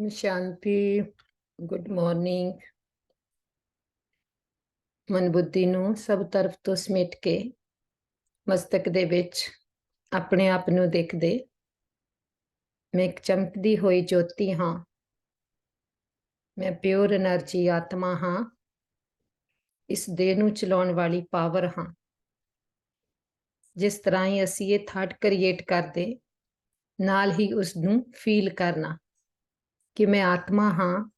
शांति। Good morning. मन बुद्धि ਨੂੰ ਸਭ ਤਰਫ ਤੋਂ ਸਮੇਟ ਕੇ ਮਸਤਕ ਦੇ ਵਿੱਚ ਆਪਣੇ ਆਪ ਨੂੰ ਦੇਖਦੇ ਮੈਂ ਇੱਕ ਚਮਕਦੀ ਹੋਈ ਜੋਤੀ ਹਾਂ। ਮੈਂ ਪਿਓਰ એનર્ਜੀ ਆਤਮਾ ਹਾਂ। ਇਸ ਦੇਹ ਨੂੰ ਚਲਾਉਣ ਵਾਲੀ ਪਾਵਰ ਹਾਂ। ਜਿਸ ਤਰ੍ਹਾਂ ਹੀ ਅਸੀਂ ਇਹ ਥਾਟ ਕ੍ਰੀਏਟ ਕਰਦੇ ਨਾਲ ਹੀ ਉਸ ਨੂੰ ਫੀਲ ਕਰਨਾ ਕਿ ਮੈਂ ਆਤਮਾ ਹਾਂ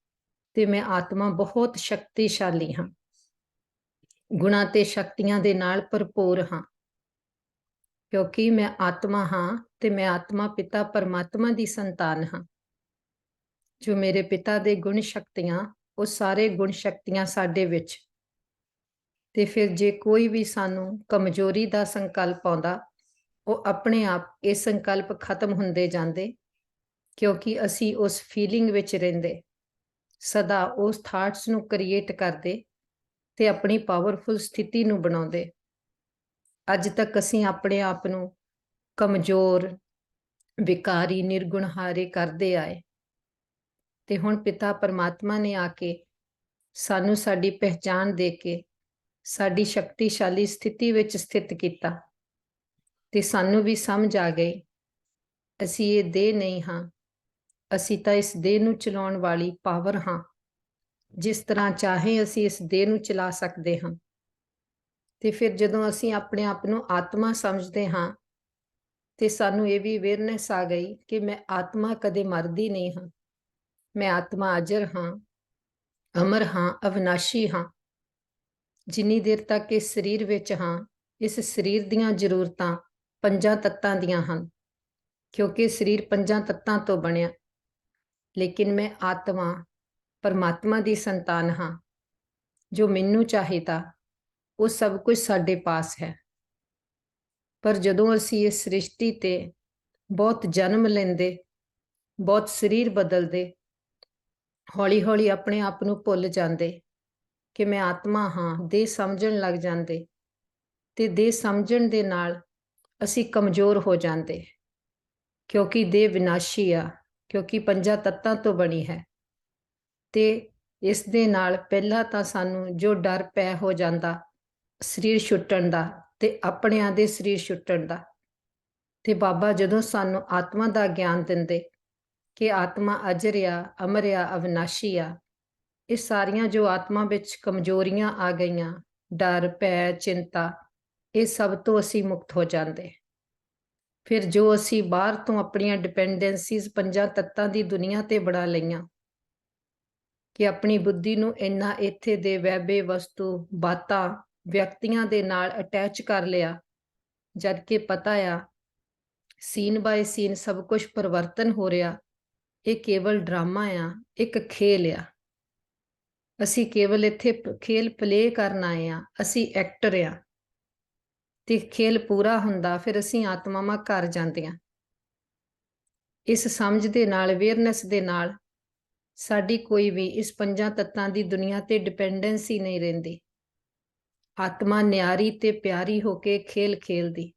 ਤੇ ਮੈਂ ਆਤਮਾ ਬਹੁਤ ਸ਼ਕਤੀਸ਼ਾਲੀ ਹਾਂ। ਗੁਣਾਂ ਤੇ ਸ਼ਕਤੀਆਂ ਦੇ ਨਾਲ ਭਰਪੂਰ ਹਾਂ। ਕਿਉਂਕਿ ਮੈਂ ਆਤਮਾ ਹਾਂ ਤੇ ਮੈਂ ਆਤਮਾ ਪਿਤਾ ਪਰਮਾਤਮਾ ਦੀ ਸੰਤਾਨ ਹਾਂ। ਜੋ ਮੇਰੇ ਪਿਤਾ ਦੇ ਗੁਣ ਸ਼ਕਤੀਆਂ ਉਹ ਸਾਰੇ ਗੁਣ ਸ਼ਕਤੀਆਂ ਸਾਡੇ ਵਿੱਚ ਤੇ ਫਿਰ ਜੇ ਕੋਈ ਵੀ ਸਾਨੂੰ ਕਮਜ਼ੋਰੀ ਦਾ ਸੰਕਲਪ ਆਉਂਦਾ ਉਹ ਆਪਣੇ ਆਪ ਇਹ ਸੰਕਲਪ ਖਤਮ ਹੁੰਦੇ ਜਾਂਦੇ ਕਿਉਂਕਿ ਅਸੀਂ ਉਸ ਫੀਲਿੰਗ ਵਿੱਚ ਰਹਿੰਦੇ ਸਦਾ ਉਸ ਥਾਟਸ ਨੂੰ ਕ੍ਰੀਏਟ ਕਰਦੇ ਤੇ ਆਪਣੀ ਪਾਵਰਫੁਲ ਸਥਿਤੀ ਨੂੰ ਬਣਾਉਂਦੇ। ਅੱਜ ਤੱਕ ਅਸੀਂ ਆਪਣੇ ਆਪ ਨੂੰ ਕਮਜ਼ੋਰ ਵਿਕਾਰੀ ਨਿਰਗੁਣਹਾਰੇ ਕਰਦੇ ਆਏ ਤੇ ਹੁਣ ਪਿਤਾ ਪਰਮਾਤਮਾ ਨੇ ਆ ਕੇ ਸਾਨੂੰ ਸਾਡੀ ਪਹਿਚਾਣ ਦੇ ਕੇ ਸਾਡੀ ਸ਼ਕਤੀਸ਼ਾਲੀ ਸਥਿਤੀ ਵਿੱਚ ਸਥਿਤ ਕੀਤਾ ਤੇ ਸਾਨੂੰ ਵੀ ਸਮਝ ਆ ਗਈ ਅਸੀਂ ਇਹ ਦੇਹ ਨਹੀਂ ਹਾਂ। ਅਸੀਂ ਤਾਂ ਇਸ ਦੇਹ ਨੂੰ ਚਲਾਉਣ ਵਾਲੀ ਪਾਵਰ ਹਾਂ। ਜਿਸ ਤਰ੍ਹਾਂ ਚਾਹੇ ਅਸੀਂ ਇਸ ਦੇਹ ਨੂੰ ਚਲਾ ਸਕਦੇ ਹਾਂ। ਤੇ ਫਿਰ ਜਦੋਂ ਅਸੀਂ ਆਪਣੇ ਆਪ ਨੂੰ ਆਤਮਾ ਸਮਝਦੇ ਹਾਂ ਤੇ ਸਾਨੂੰ ਇਹ ਵੀ ਅਵੇਅਰਨੈਸ ਆ ਗਈ ਕਿ ਮੈਂ ਆਤਮਾ ਕਦੇ ਮਰਦੀ ਨਹੀਂ ਹਾਂ। ਮੈਂ ਆਤਮਾ ਅਜਰ ਹਾਂ, ਅਮਰ ਹਾਂ, ਅਵਿਨਾਸ਼ੀ ਹਾਂ। ਜਿੰਨੀ ਦੇਰ ਤੱਕ ਇਸ ਸਰੀਰ ਵਿੱਚ ਹਾਂ ਇਸ ਸਰੀਰ ਦੀਆਂ ਜ਼ਰੂਰਤਾਂ ਪੰਜਾਂ ਤੱਤਾਂ ਦੀਆਂ ਹਨ ਕਿਉਂਕਿ ਸਰੀਰ ਪੰਜਾਂ ਤੱਤਾਂ ਤੋਂ ਬਣਿਆ। ਲੇਕਿਨ ਮੈਂ ਆਤਮਾ ਪਰਮਾਤਮਾ ਦੀ ਸੰਤਾਨ ਹਾਂ। ਜੋ ਮੈਨੂੰ ਚਾਹੀਦਾ ਉਹ ਸਭ ਕੁਝ ਸਾਡੇ ਪਾਸ ਹੈ। ਪਰ ਜਦੋਂ ਅਸੀਂ ਇਸ ਸ੍ਰਿਸ਼ਟੀ ਤੇ ਬਹੁਤ ਜਨਮ ਲੈਂਦੇ ਬਹੁਤ ਸਰੀਰ ਬਦਲਦੇ ਹੌਲੀ ਹੌਲੀ ਆਪਣੇ ਆਪ ਨੂੰ ਭੁੱਲ ਜਾਂਦੇ ਕਿ ਮੈਂ ਆਤਮਾ ਹਾਂ। ਦੇਹ ਸਮਝਣ ਲੱਗ ਜਾਂਦੇ ਤੇ ਦੇਹ ਸਮਝਣ ਦੇ ਨਾਲ ਅਸੀਂ ਕਮਜ਼ੋਰ ਹੋ ਜਾਂਦੇ ਕਿਉਂਕਿ ਦੇਹ ਵਿਨਾਸ਼ੀ ਆ ਕਿਉਂਕਿ ਪੰਜਾਂ ਤੱਤਾਂ ਤੋਂ ਬਣੀ ਹੈ। ਤੇ ਇਸ ਦੇ ਨਾਲ ਪਹਿਲਾਂ ਤਾਂ ਸਾਨੂੰ ਜੋ ਡਰ ਪੈ ਹੋ ਜਾਂਦਾ ਸਰੀਰ ਛੁੱਟਣ ਦਾ ਤੇ ਆਪਣਿਆਂ ਦੇ ਸਰੀਰ ਛੁੱਟਣ ਦਾ ਤੇ ਬਾਬਾ ਜਦੋਂ ਸਾਨੂੰ ਆਤਮਾ ਦਾ ਗਿਆਨ ਦਿੰਦੇ ਕਿ ਆਤਮਾ ਅਜਰ ਆ, ਅਮਰ ਆ, ਅਵਿਨਾਸ਼ੀ ਆ। ਇਹ ਸਾਰੀਆਂ ਜੋ ਆਤਮਾ ਵਿੱਚ ਕਮਜ਼ੋਰੀਆਂ ਆ ਗਈਆਂ ਡਰ ਭੈ ਚਿੰਤਾ ਇਹ ਸਭ ਤੋਂ ਅਸੀਂ ਮੁਕਤ ਹੋ ਜਾਂਦੇ। ਫਿਰ ਜੋ ਅਸੀਂ ਬਾਹਰ ਤੋਂ ਆਪਣੀਆਂ ਡਿਪੈਂਡੈਂਸੀਜ਼ ਪੰਜਾਂ ਤੱਤਾਂ ਦੀ ਦੁਨੀਆ ਤੇ ਬਣਾ ਲਈਆਂ ਕਿ ਆਪਣੀ ਬੁੱਧੀ ਨੂੰ ਇੰਨਾ ਇੱਥੇ ਦੇ ਵੈਬੇ ਵਸਤੂ ਬਾਤਾਂ ਵਿਅਕਤੀਆਂ ਦੇ ਨਾਲ ਅਟੈਚ ਕਰ ਲਿਆ ਜਦ ਕਿ ਪਤਾ ਆ ਸੀਨ ਬਾਏ ਸੀਨ ਸਭ ਕੁਝ ਪਰਿਵਰਤਨ ਹੋ ਰਿਹਾ। ਇਹ ਕੇਵਲ ਡਰਾਮਾ ਆ, ਇੱਕ ਖੇਲ ਆ। ਅਸੀਂ ਕੇਵਲ ਇੱਥੇ ਖੇਲ ਪਲੇ ਕਰਨ ਆਏ ਆ। ਅਸੀਂ ਐਕਟਰ ਆ ਤੇ ਖੇਲ ਪੂਰਾ ਹੁੰਦਾ ਫਿਰ ਅਸੀਂ ਆਤਮਾਵਾਂ ਘਰ ਜਾਂਦੀਆਂ। ਇਸ ਸਮਝ ਦੇ ਨਾਲ ਅਵੇਅਰਨੈਸ ਦੇ ਨਾਲ ਸਾਡੀ ਕੋਈ ਵੀ ਇਸ ਪੰਜਾਂ ਤੱਤਾਂ ਦੀ ਦੁਨੀਆ ਤੇ ਡਿਪੈਂਡੈਂਸੀ ਨਹੀਂ ਰਹਿੰਦੀ। ਆਤਮਾ ਨਿਆਰੀ ਤੇ ਪਿਆਰੀ ਹੋ ਕੇ ਖੇਲ ਖੇਲਦੀ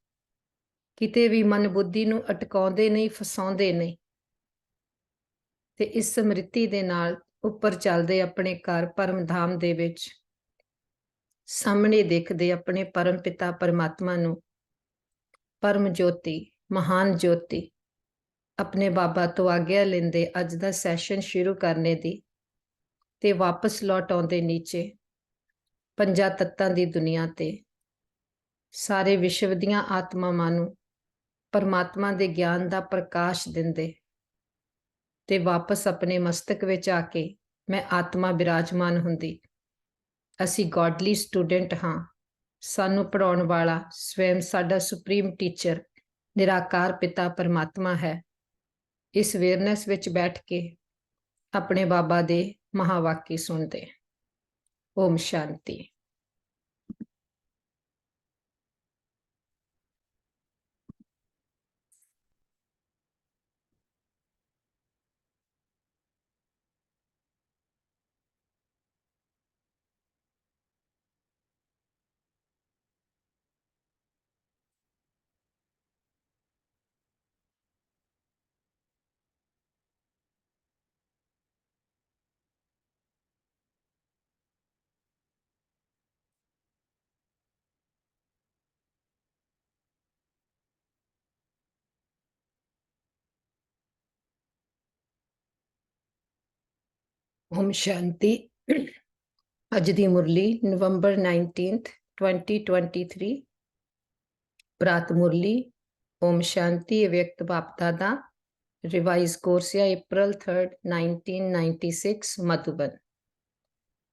ਕਿਤੇ ਵੀ ਮਨ ਬੁੱਧੀ ਨੂੰ ਅਟਕਾਉਂਦੇ ਨਹੀਂ ਫਸਾਉਂਦੇ ਨਹੀਂ ਤੇ ਇਸ ਸਮ੍ਰਿਤੀ ਦੇ ਨਾਲ ਉੱਪਰ ਚੱਲਦੇ ਆਪਣੇ ਘਰ ਪਰਮ ਧਾਮ ਦੇ ਵਿੱਚ ਸਾਹਮਣੇ ਦੇਖਦੇ ਆਪਣੇ ਪਰਮ ਪਿਤਾ ਪਰਮਾਤਮਾ ਨੂੰ ਪਰਮ ਜੋਤੀ ਮਹਾਨ ਜੋਤੀ ਆਪਣੇ ਬਾਬਾ ਤੋਂ ਆਗਿਆ ਲੈਂਦੇ ਅੱਜ ਦਾ ਸੈਸ਼ਨ ਸ਼ੁਰੂ ਕਰਨੇ ਦੀ ਤੇ ਵਾਪਸ ਲੌਟ ਆਉਂਦੇ ਨੀਚੇ ਪੰਜਾਂ ਤੱਤਾਂ ਦੀ ਦੁਨੀਆ ਤੇ ਸਾਰੇ ਵਿਸ਼ਵ ਦੀਆਂ ਆਤਮਾਵਾਂ ਨੂੰ ਪਰਮਾਤਮਾ ਦੇ ਗਿਆਨ ਦਾ ਪ੍ਰਕਾਸ਼ ਦਿੰਦੇ ਤੇ ਵਾਪਸ ਆਪਣੇ ਮਸਤਕ ਵਿੱਚ ਆ ਕੇ ਮੈਂ ਆਤਮਾ ਬਿਰਾਜਮਾਨ ਹੁੰਦੀ। ਅਸੀਂ ਗੋਡਲੀ ਸਟੂਡੈਂਟ ਹਾਂ। ਸਾਨੂੰ ਪੜਾਉਣ ਵਾਲਾ ਸਵੈਮ ਸਾਡਾ ਸੁਪਰੀਮ ਟੀਚਰ ਨਿਰਾਕਾਰ ਪਿਤਾ ਪਰਮਾਤਮਾ ਹੈ। ਇਸ ਅਵੇਅਰਨੈਸ ਵਿੱਚ ਬੈਠ ਕੇ ਆਪਣੇ ਬਾਬਾ ਦੇ ਮਹਾਵਾਕੀ ਸੁਣਦੇ। ਓਮ ਸ਼ਾਂਤੀ। ओम शांति। अज दी मुरली नवंबर 19th 2023 प्रात मुरली ओम शांति अव्यक्त बाप दादा रिवाइज कोर्स या अप्रैल 3rd 1996 मधुबन।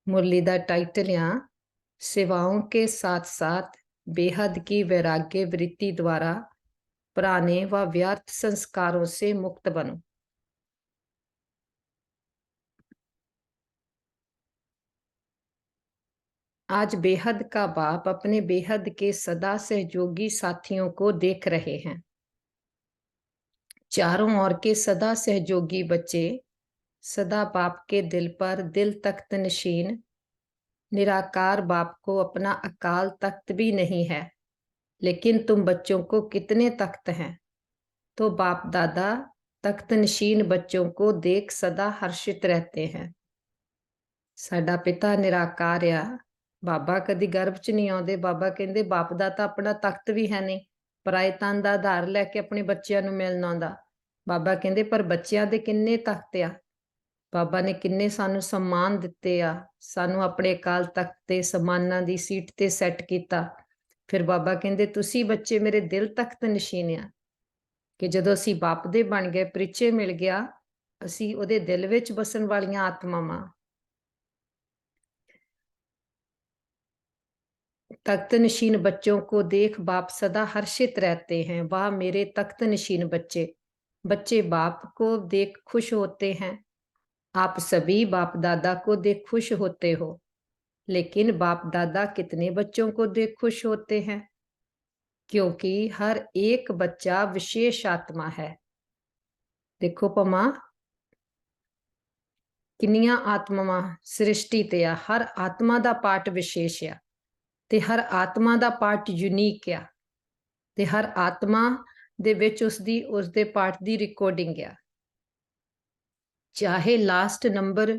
मुरली दा टाइटल या सेवाओं के साथ साथ बेहद की वैराग्य वृत्ति द्वारा पुराने व व्यर्थ संस्कारों से मुक्त बनो। आज बेहद का बाप अपने बेहद के सदा सहयोगी साथियों को देख रहे हैं। चारों ओर के सदा सहयोगी बच्चे सदा बाप के दिल पर दिल तख्त नशीन निराकार बाप को अपना अकाल तख्त भी नहीं है, लेकिन तुम बच्चों को कितने तख्त हैं। तो बाप दादा तख्त नशीन बच्चों को देख सदा हर्षित रहते हैं। साडा पिता निराकार आ, बाबा कदी गर्भ च नहीं आते। बाबा कहते बाप दा तां अपना तख्त भी है नहीं, पराए तन दा आधार लैके अपने बच्चों नूं मिलण आउंदा। बाबा कहते पर बच्चों दे किन्ने तख्त आ, बाबा ने किन्ने सानू सम्मान दिते आ, सानू अपने अकाल तख्त ते सम्मानां दी सीट ते सैट कीता। फिर बाबा कहते तुसी बच्चे मेरे दिल तख्त नशीन आ कि जदों असीं बाप दे बन गए, परिचय मिल गया, असीं उहदे दिल विच बसन वालियां आत्मावां। तख्त नशीन बच्चों को देख बाप सदा हर्षित रहते हैं। वाह मेरे तख्त नशीन बच्चे। बच्चे बाप को देख खुश होते हैं। आप सभी बाप दादा को देख खुश होते हो, लेकिन बाप दादा कितने बच्चों को देख खुश होते हैं? क्योंकि हर एक बच्चा विशेष आत्मा है। देखो पमा किन्नियां आत्मावां सृष्टि ते आ, हर आत्मा दा पार्ट विशेष आ ते हर आत्मा दा पार्ट यूनीक आ ते हर आत्मा दे विच उसदे पार्ट दी रिकॉर्डिंग आ। चाहे लास्ट नंबर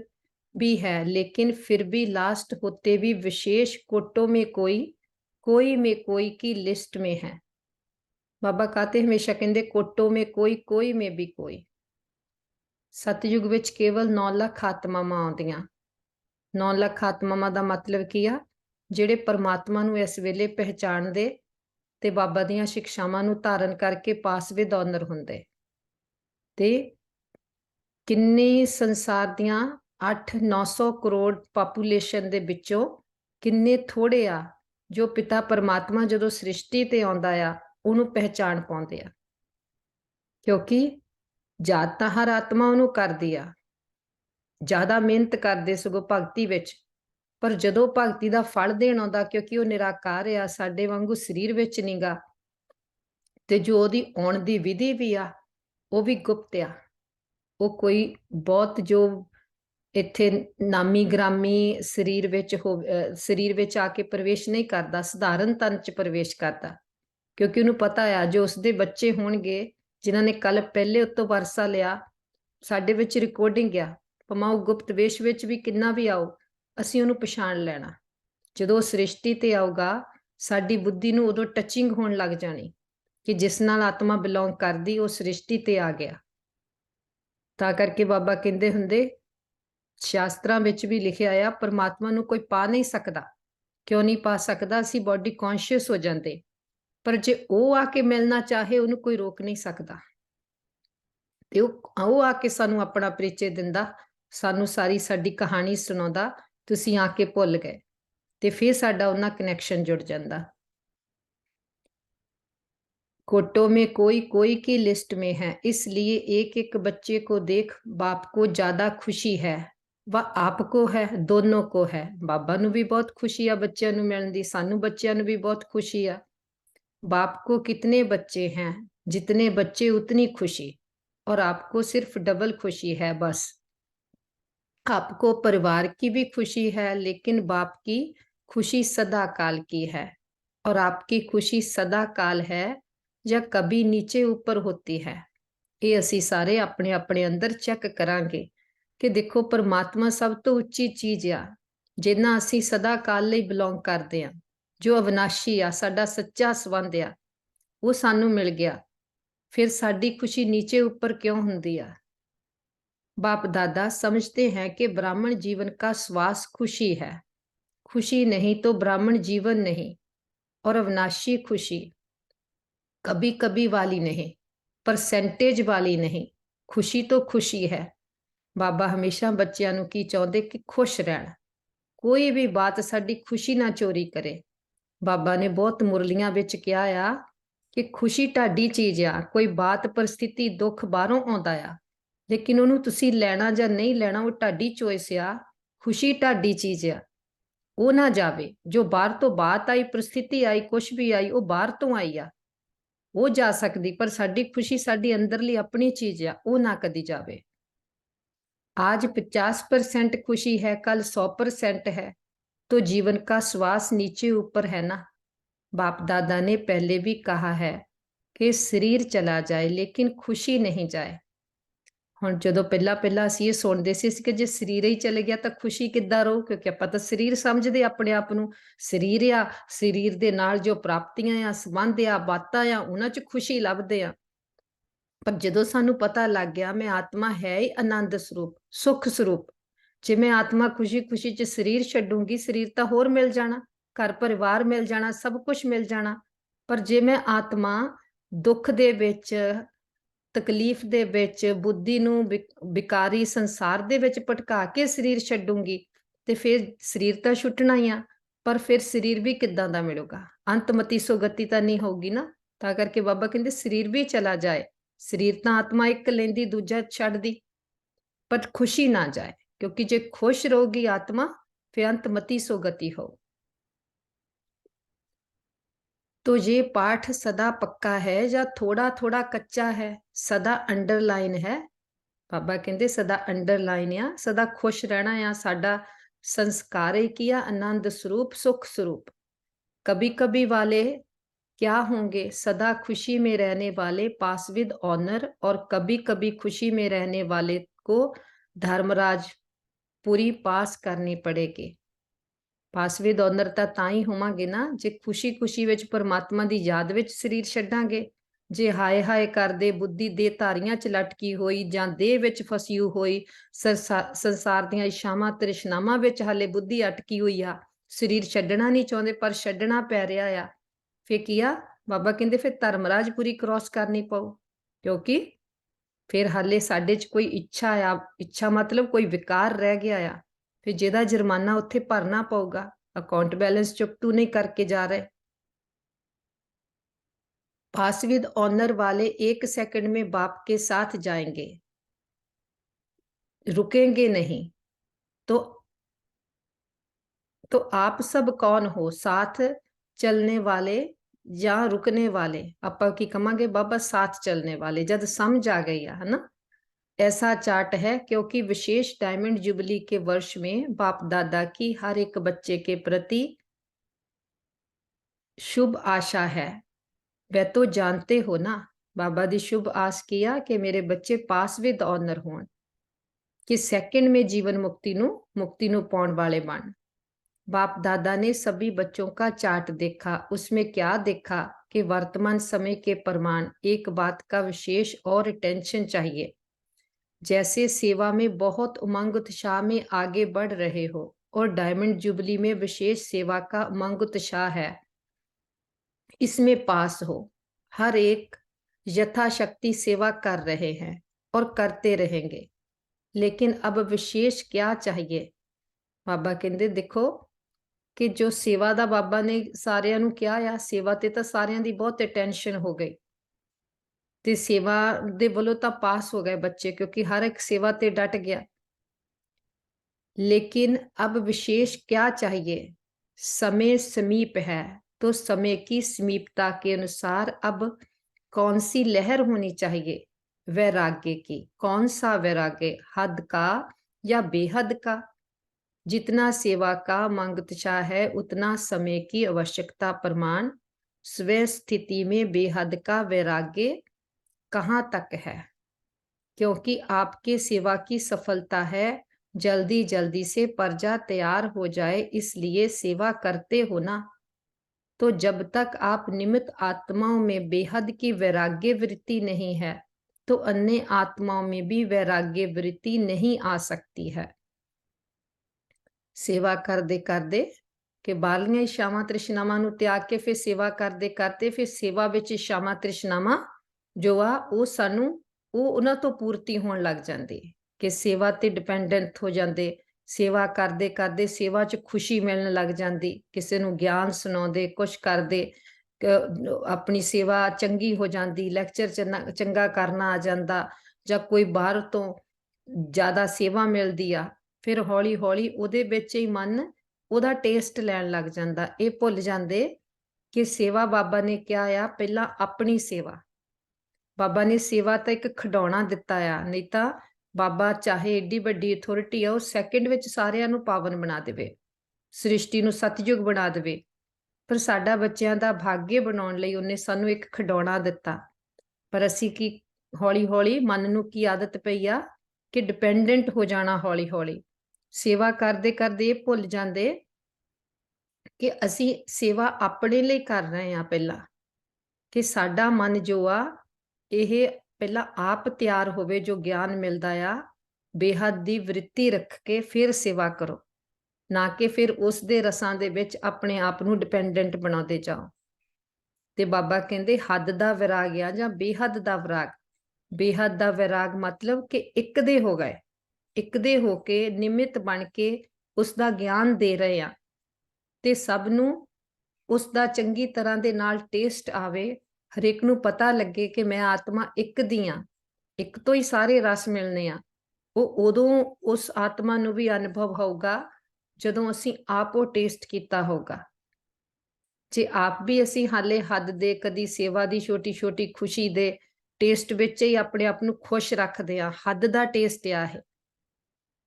भी है, लेकिन फिर भी लास्ट होते भी विशेष कोटों में कोई में कोई की लिस्ट में है। बाबा कहते हमेशा कहते कोटों में कोई में भी कोई। सतयुग विच केवल 9 लाख आत्मावां आउंदियां। 9 लाख आत्मावां दा मतलब की आ ਜਿਹੜੇ परमात्मा नूं इस वेले पहचानदे ते बाबा दीयां शिक्षावां नूं धारण करके पास विद ऑनर हुंदे। ते किन्ने संसार दियां 800-900 करोड़ पॉपुलेशन दे विचों किन्ने थोड़े आ जो पिता परमात्मा जदों सृष्टि ते आउंदा आ उहनूं पहचान पाउंदे आ, क्योंकि जात तां हर आत्मा उहनूं करदी आ, ज़्यादा मेहनत करदे सगों भगती विच, पर जदों भगती दा फल देण आउंदा, क्योंकि वो निराकार आ, साडे वांगू शरीर विच नीगा, ते जो ओहदी आउण दी विधि भी आ वो भी गुप्त आ। वो कोई बहुत जो इत्थे नामी ग्रामी शरीर विच आके प्रवेश नहीं करता, सधारण तन च प्रवेश करता, क्योंकि उन्हें पता आ जो उसके बच्चे होणगे जिन्हां ने कल पहले उत्तों वरसा लिया, साडे विच रिकॉर्डिंग आ, भावें वो गुप्त वेश विच भी किन्ना भी आओ, असीं उहनूं पछाण लैणा। जदों सृष्टि ते आऊगा साडी बुद्धि नूं उदों टचिंग होण लग जाणी कि जिस नाल आत्मा बिलोंग करदी वो सृष्टि ते आ गया। तां करके बाबा कहंदे हुंदे शास्त्रां विच भी लिखिआ आ परमात्मा नूं कोई पा नहीं सकदा। क्यों नहीं पा सकदा? असीं बॉडी कॉन्शियस हो जांदे, पर जे वो आके मिलना चाहे उहनूं कोई रोक नहीं सकदा। ते वो आके सानूं अपना परिचय दिंदा, सानूं सारी साडी कहानी सुणाउंदा, तुसीं आके भुल गए, ते फिर साडा उहनां कनैक्शन जुड़ जांदा। कोटों में कोई की लिस्ट में है, इसलिए एक एक बच्चे को देख बाप को ज्यादा खुशी है, वह आपको है, दोनों को है। बाबा नूं भी बहुत खुशी आ बच्चों नूं मिलण दी, सानूं बच्चों नूं भी बहुत खुशी आ। बाप को कितने बच्चे हैं, जितने बच्चे उतनी खुशी, और आपको सिर्फ डबल खुशी है। बस आपको परिवार की भी खुशी है, लेकिन बाप की खुशी सदा काल की है, और आपकी खुशी सदा काल है या कभी नीचे ऊपर होती है। ये असी सारे अपने अपने अंदर चेक करांगे कि देखो परमात्मा सब तो उच्ची चीज आ जिन्ना असी सदा काल लई बिलोंग करते हैं, जो अविनाशी आ, साडा सच्चा संबंध आ, वो सानू मिल गया। फिर साडी खुशी नीचे ऊपर क्यों हुंदी आ? बाप दादा समझते हैं कि ब्राह्मण जीवन का श्वास खुशी है, खुशी नहीं तो ब्राह्मण जीवन नहीं, और अविनाशी खुशी कभी कभी वाली नहीं, परसेंटेज वाली नहीं, खुशी तो खुशी है। बाबा हमेशा बच्चों ਨੂੰ ਕੀ ਚਾਹੁੰਦੇ ਕਿ खुश रहन, कोई भी बात साडी खुशी ना चोरी करे। बाबा ने बहुत मुरलियां विच कहा आ कि खुशी ढाडी चीज आ, कोई बात परिस्थिति दुख बाहरों आउंदा आ, लेकिन ਉਹਨੂੰ ਤੁਸੀਂ ਲੈਣਾ ਜਾਂ ਨਹੀਂ ਲੈਣਾ ਉਹ ਢਾਡੀ ਚੋਇਸ ਆ। खुशी ढाडी चीज आ, ਉਹ ਨਾ ਜਾਵੇ। ਜੋ ਬਾਹਰ ਤੋਂ ਬਾਤ ਆਈ, परिस्थिति आई, कुछ भी आई, ਉਹ ਬਾਹਰ ਤੋਂ ਆਈ ਆ, ਉਹ ਜਾ ਸਕਦੀ, ਪਰ ਸਾਡੀ खुशी ਸਾਡੀ ਅੰਦਰਲੀ ਆਪਣੀ ਚੀਜ਼ ਆ, ਉਹ ਨਾ ਕਦੀ ਜਾਵੇ। आज 50% खुशी है, कल 100% है, तो जीवन का श्वास नीचे ऊपर है ना। बाप दादा ने पहले भी कहा है कि शरीर चला जाए लेकिन खुशी नहीं जाए। ਹੁਣ ਜਦੋਂ ਪਹਿਲਾਂ ਅਸੀਂ ਇਹ ਸੁਣਦੇ ਸੀ ਕਿ ਜੇ ਸਰੀਰ ਹੀ ਚਲੇ ਗਿਆ ਤਾਂ ਖੁਸ਼ੀ ਕਿੱਦਾਂ ਰਹੂ, ਕਿਉਂਕਿ ਆਪਾਂ ਤਾਂ ਸਰੀਰ ਸਮਝਦੇ ਆਪਣੇ ਆਪ ਨੂੰ। ਸਰੀਰ ਆ, ਸਰੀਰ ਦੇ ਨਾਲ ਜੋ ਪ੍ਰਾਪਤੀਆਂ ਆ, ਸੰਬੰਧ ਆ, ਬਾਤਾਂ ਆ, ਉਹਨਾਂ 'ਚ ਖੁਸ਼ੀ ਲੱਭਦੇ ਆ। ਪਰ ਜਦੋਂ ਸਾਨੂੰ ਪਤਾ ਲੱਗ ਗਿਆ ਮੈਂ ਆਤਮਾ ਹੈ ਹੀ ਆਨੰਦ ਸਰੂਪ, ਸੁਖ ਸਰੂਪ, ਜੇ ਮੈਂ ਆਤਮਾ ਖੁਸ਼ੀ ਖੁਸ਼ੀ 'ਚ ਸਰੀਰ ਛੱਡੂੰਗੀ, ਸਰੀਰ ਤਾਂ ਹੋਰ ਮਿਲ ਜਾਣਾ, ਘਰ ਪਰਿਵਾਰ ਮਿਲ ਜਾਣਾ, ਸਭ ਕੁਝ ਮਿਲ ਜਾਣਾ। ਪਰ ਜੇ ਮੈਂ ਆਤਮਾ ਦੁੱਖ ਦੇ ਵਿੱਚ, ਤਕਲੀਫ ਦੇ ਵਿੱਚ, ਬੁੱਧੀ ਨੂੰ ਵਿਕਾਰੀ ਸੰਸਾਰ ਦੇ ਵਿੱਚ ਭਟਕਾ ਕੇ ਸਰੀਰ ਛੱਡੂੰਗੀ, ਤੇ ਫਿਰ ਸਰੀਰ ਤਾਂ ਛੁੱਟਣਾ ਹੀ ਆ, ਪਰ ਫਿਰ ਸਰੀਰ ਵੀ ਕਿੱਦਾਂ ਦਾ ਮਿਲੂਗਾ? ਅੰਤਮਤੀ ਸੁਗਤੀ ਤਾਂ ਨਹੀਂ ਹੋਊਗੀ ਨਾ। ਤਾਂ ਕਰਕੇ ਬਾਬਾ ਕਹਿੰਦੇ ਸਰੀਰ ਵੀ ਚਲਾ ਜਾਏ, ਸਰੀਰ ਤਾਂ ਆਤਮਾ ਇੱਕ ਲੈਂਦੀ, ਦੂਜਾ ਛੱਡਦੀ, ਪਰ ਖੁਸ਼ੀ ਨਾ ਜਾਏ, ਕਿਉਂਕਿ ਜੇ ਖੁਸ਼ ਰਹੂਗੀ ਆਤਮਾ ਫਿਰ अंतमति सुगति हो। तो ये पाठ सदा पक्का है या थोड़ा थोड़ा कच्चा है? सदा अंडरलाइन है। बाबा कहते सदा अंडरलाइन आ, सदा खुश रहना आ, साडा संस्कार ही किया आनंद स्वरूप, सुख स्वरूप। कभी कभी वाले क्या होंगे? सदा खुशी में रहने वाले पास विद ऑनर, और कभी कभी खुशी में रहने वाले को धर्मराज पूरी पास करनी पड़ेगी। पास विद ऑनर ਤਾਂ ਹੀ ਹੋਵਾਂਗੇ ਨਾ ਜੇ ਖੁਸ਼ੀ ਖੁਸ਼ੀ ਵਿੱਚ ਪਰਮਾਤਮਾ ਦੀ ਯਾਦ ਵਿੱਚ ਸਰੀਰ ਛੱਡਾਂਗੇ। ਜੇ ਹਾਏ ਹਾਏ ਕਰਦੇ ਬੁੱਧੀ ਦੇ ਧਾਰੀਆਂ 'ਚ ਲਟਕੀ ਹੋਈ ਜਾਂ ਦੇਹ ਵਿੱਚ ਫਸੀ ਹੋਈ, ਸੰਸਾਰ ਦੀਆਂ ਇਛਾਵਾਂ ਤ੍ਰਿਸ਼ਨਾਵਾਂ ਵਿੱਚ ਹਾਲੇ ਬੁੱਧੀ ਅਟਕੀ ਹੋਈ ਆ, ਸਰੀਰ ਛੱਡਣਾ ਨਹੀਂ ਚਾਹੁੰਦੇ ਪਰ ਛੱਡਣਾ ਪੈ ਰਿਹਾ ਆ, ਫਿਰ ਕੀ ਆ? ਬਾਬਾ ਕਹਿੰਦੇ ਫਿਰ ਧਰਮਰਾਜ ਪੂਰੀ ਕ੍ਰਾਸ ਕਰਨੀ ਪਊ, ਕਿਉਂਕਿ ਫਿਰ ਹਾਲੇ ਸਾਡੇ 'ਚ ਕੋਈ ਇੱਛਾ ਆ, ਇੱਛਾ ਮਤਲਬ ਕੋਈ ਵਿਕਾਰ ਰਹਿ ਗਿਆ ਆ, फिर जेदा जुर्माना उत्थे भरना पऊगा। अकाउंट बैलेंस चुकतू नहीं करके जा रहे। पास विद ऑनर वाले 1 सेकंड में बाप के साथ जाएंगे, रुकेंगे नहीं। तो आप सब कौन हो? साथ चलने वाले या रुकने वाले? आपां की कहांगे बाबा साथ चलने वाले, जद समझ आ गई है ना। ऐसा चार्ट है क्योंकि विशेष डायमंड जुबली के वर्ष में बाप दादा की हर एक बच्चे के प्रति शुभ आशा है। वह तो जानते हो ना, बाबा दी शुभ आस किया कि मेरे बच्चे पास विद ऑनर हों, कि सेकंड में जीवन मुक्ति नू पाउण वाले बन। बाप दादा ने सभी बच्चों का चार्ट देखा। उसमें क्या देखा कि वर्तमान समय के प्रमाण, एक बात का विशेष और टेंशन चाहिए, जैसे सेवा में बहुत उमंग उत्साह में आगे बढ़ रहे हो, और डायमंड जुबली में विशेष सेवा का उमंग उत्साह है, इसमें पास हो। हर एक यथाशक्ति सेवा कर रहे हैं और करते रहेंगे, लेकिन अब विशेष क्या चाहिए? बाबा कहते देखो कि जो सेवा दा बाबा ने सारियां नू किया आ, सेवा ते तां सारियां दी बहुत टेंशन हो गई, ते सेवा दे वलों तां पास हो गए बच्चे, क्योंकि हर एक सेवा ते डट गया। लेकिन अब विशेष क्या चाहिए? समय समीप है, तो समय की समीपता के अनुसार अब कौन सी लहर होनी चाहिए? वैराग्य की। कौन सा वैराग्य? हद का या बेहद का? जितना सेवा का मांगतशा है उतना समय की आवश्यकता प्रमाण स्व स्थिति में बेहद का वैराग्य कहाँ तक है? क्योंकि आपके सेवा की सफलता है जल्दी जल्दी से प्रजा तैयार हो जाए, इसलिए सेवा करते हो ना। तो जब तक आप निमित्त आत्माओं में बेहद की वैराग्य वृत्ति नहीं है, तो अन्य आत्माओं में भी वैराग्य वृत्ति नहीं आ सकती है। सेवा करते करते कि बालियां इच्छावां तृष्णावां नूं त्याग के फिर सेवा करते करते फिर सेवा विच इच्छावां तृष्णावां जो आ वो सानू वो उन्हां तो पूर्ति होण लग जाती कि सेवा ते डिपेंडेंट हो जाते। सेवा करते करते सेवा च खुशी मिलने लग जाती, किसी नूं ज्ञान सुणाते कुछ करते अपनी सेवा चंगी हो जाती, लैक्चर चंगा करना आ जाता जां कोई बाहर तो ज़्यादा सेवा मिलती आ, फिर हौली हौली उहदे विच ही मन ਉਹਦਾ ਟੇਸਟ ਲੈਣ ਲੱਗ ਜਾਂਦਾ। ਇਹ ਭੁੱਲ ਜਾਂਦੇ ਕਿ ਸੇਵਾ ਬਾਬਾ ਨੇ ਕਿਹਾ ਆ ਪਹਿਲਾਂ ਆਪਣੀ ਸੇਵਾ। ਬਾਬਾ ਨੇ ਸੇਵਾ ਤਾਂ ਇੱਕ ਖਿਡੌਣਾ ਦਿੱਤਾ ਆ, ਨਹੀਂ ਤਾਂ ਬਾਬਾ ਚਾਹੇ ਏਡੀ ਵੱਡੀ ਅਥਾਰਟੀ ਆ ਉਹ ਸੈਕਿੰਡ ਵਿੱਚ ਸਾਰਿਆਂ ਨੂੰ ਪਾਵਨ ਬਣਾ ਦੇਵੇ, ਸ੍ਰਿਸ਼ਟੀ ਨੂੰ ਸਤਿਯੁਗ ਬਣਾ ਦੇਵੇ, ਪਰ ਸਾਡਾ ਬੱਚਿਆਂ ਦਾ ਭਾਗਯ ਬਣਾਉਣ ਲਈ ਉਹਨੇ ਸਾਨੂੰ ਇੱਕ ਖਿਡੌਣਾ ਦਿੱਤਾ। ਪਰ ਅਸੀਂ ਕੀ ਹੌਲੀ ਹੌਲੀ ਮਨ ਨੂੰ ਕੀ ਆਦਤ ਪਈ ਆ ਕਿ ਡਿਪੈਂਡੈਂਟ ਹੋ ਜਾਣਾ। ਹੌਲੀ ਹੌਲੀ सेवा करते करते ये भुल जाते कि असी सेवा अपने लिए कर रहे हैं पहला, कि साडा मन जो आ यह पहला आप तैयार होवे, जो ज्ञान मिलता आ बेहद दी वृत्ति रख के फिर सेवा करो, ना कि फिर उस दे रसां दे विच अपने आप नूं डिपेंडेंट बनाते जाओ। ते बाबा कहंदे हद दा विराग आ जां बेहद दा विराग। बेहद दा विराग मतलब कि एक दे हो गए, ਇੱਕ ਦੇ ਹੋ ਕੇ ਨਿਮਿਤ ਬਣ ਕੇ ਉਸ ਦਾ ਗਿਆਨ ਦੇ ਰਹੇ ਆ ਤੇ ਸਭ ਨੂੰ ਉਸ ਦਾ ਚੰਗੀ ਤਰ੍ਹਾਂ ਦੇ ਨਾਲ ਟੇਸਟ ਆਵੇ, ਹਰੇਕ ਨੂੰ ਪਤਾ ਲੱਗੇ ਕਿ ਮੈਂ ਆਤਮਾ ਇੱਕ ਦੀ ਆ, ਇੱਕ ਤੋਂ ਹੀ ਸਾਰੇ ਰਸ ਮਿਲਨੇ ਆ। ਉਹ ਉਦੋਂ ਉਸ ਆਤਮਾ ਨੂੰ ਵੀ ਅਨੁਭਵ ਹੋਊਗਾ ਜਦੋਂ ਅਸੀਂ ਆਪ ਉਹ ਟੇਸਟ ਕੀਤਾ ਹੋਊਗਾ। ਜੇ ਆਪ ਵੀ ਅਸੀਂ ਹਾਲੇ ਹੱਦ ਦੇ ਕਦੀ ਸੇਵਾ ਦੀ ਛੋਟੀ ਛੋਟੀ ਖੁਸ਼ੀ ਦੇ ਟੇਸਟ ਵਿੱਚ ਹੀ ਆਪਣੇ ਆਪ ਨੂੰ ਖੁਸ਼ ਰੱਖਦੇ ਆ, ਹੱਦ ਦਾ ਟੇਸਟ ਆ ਇਹ।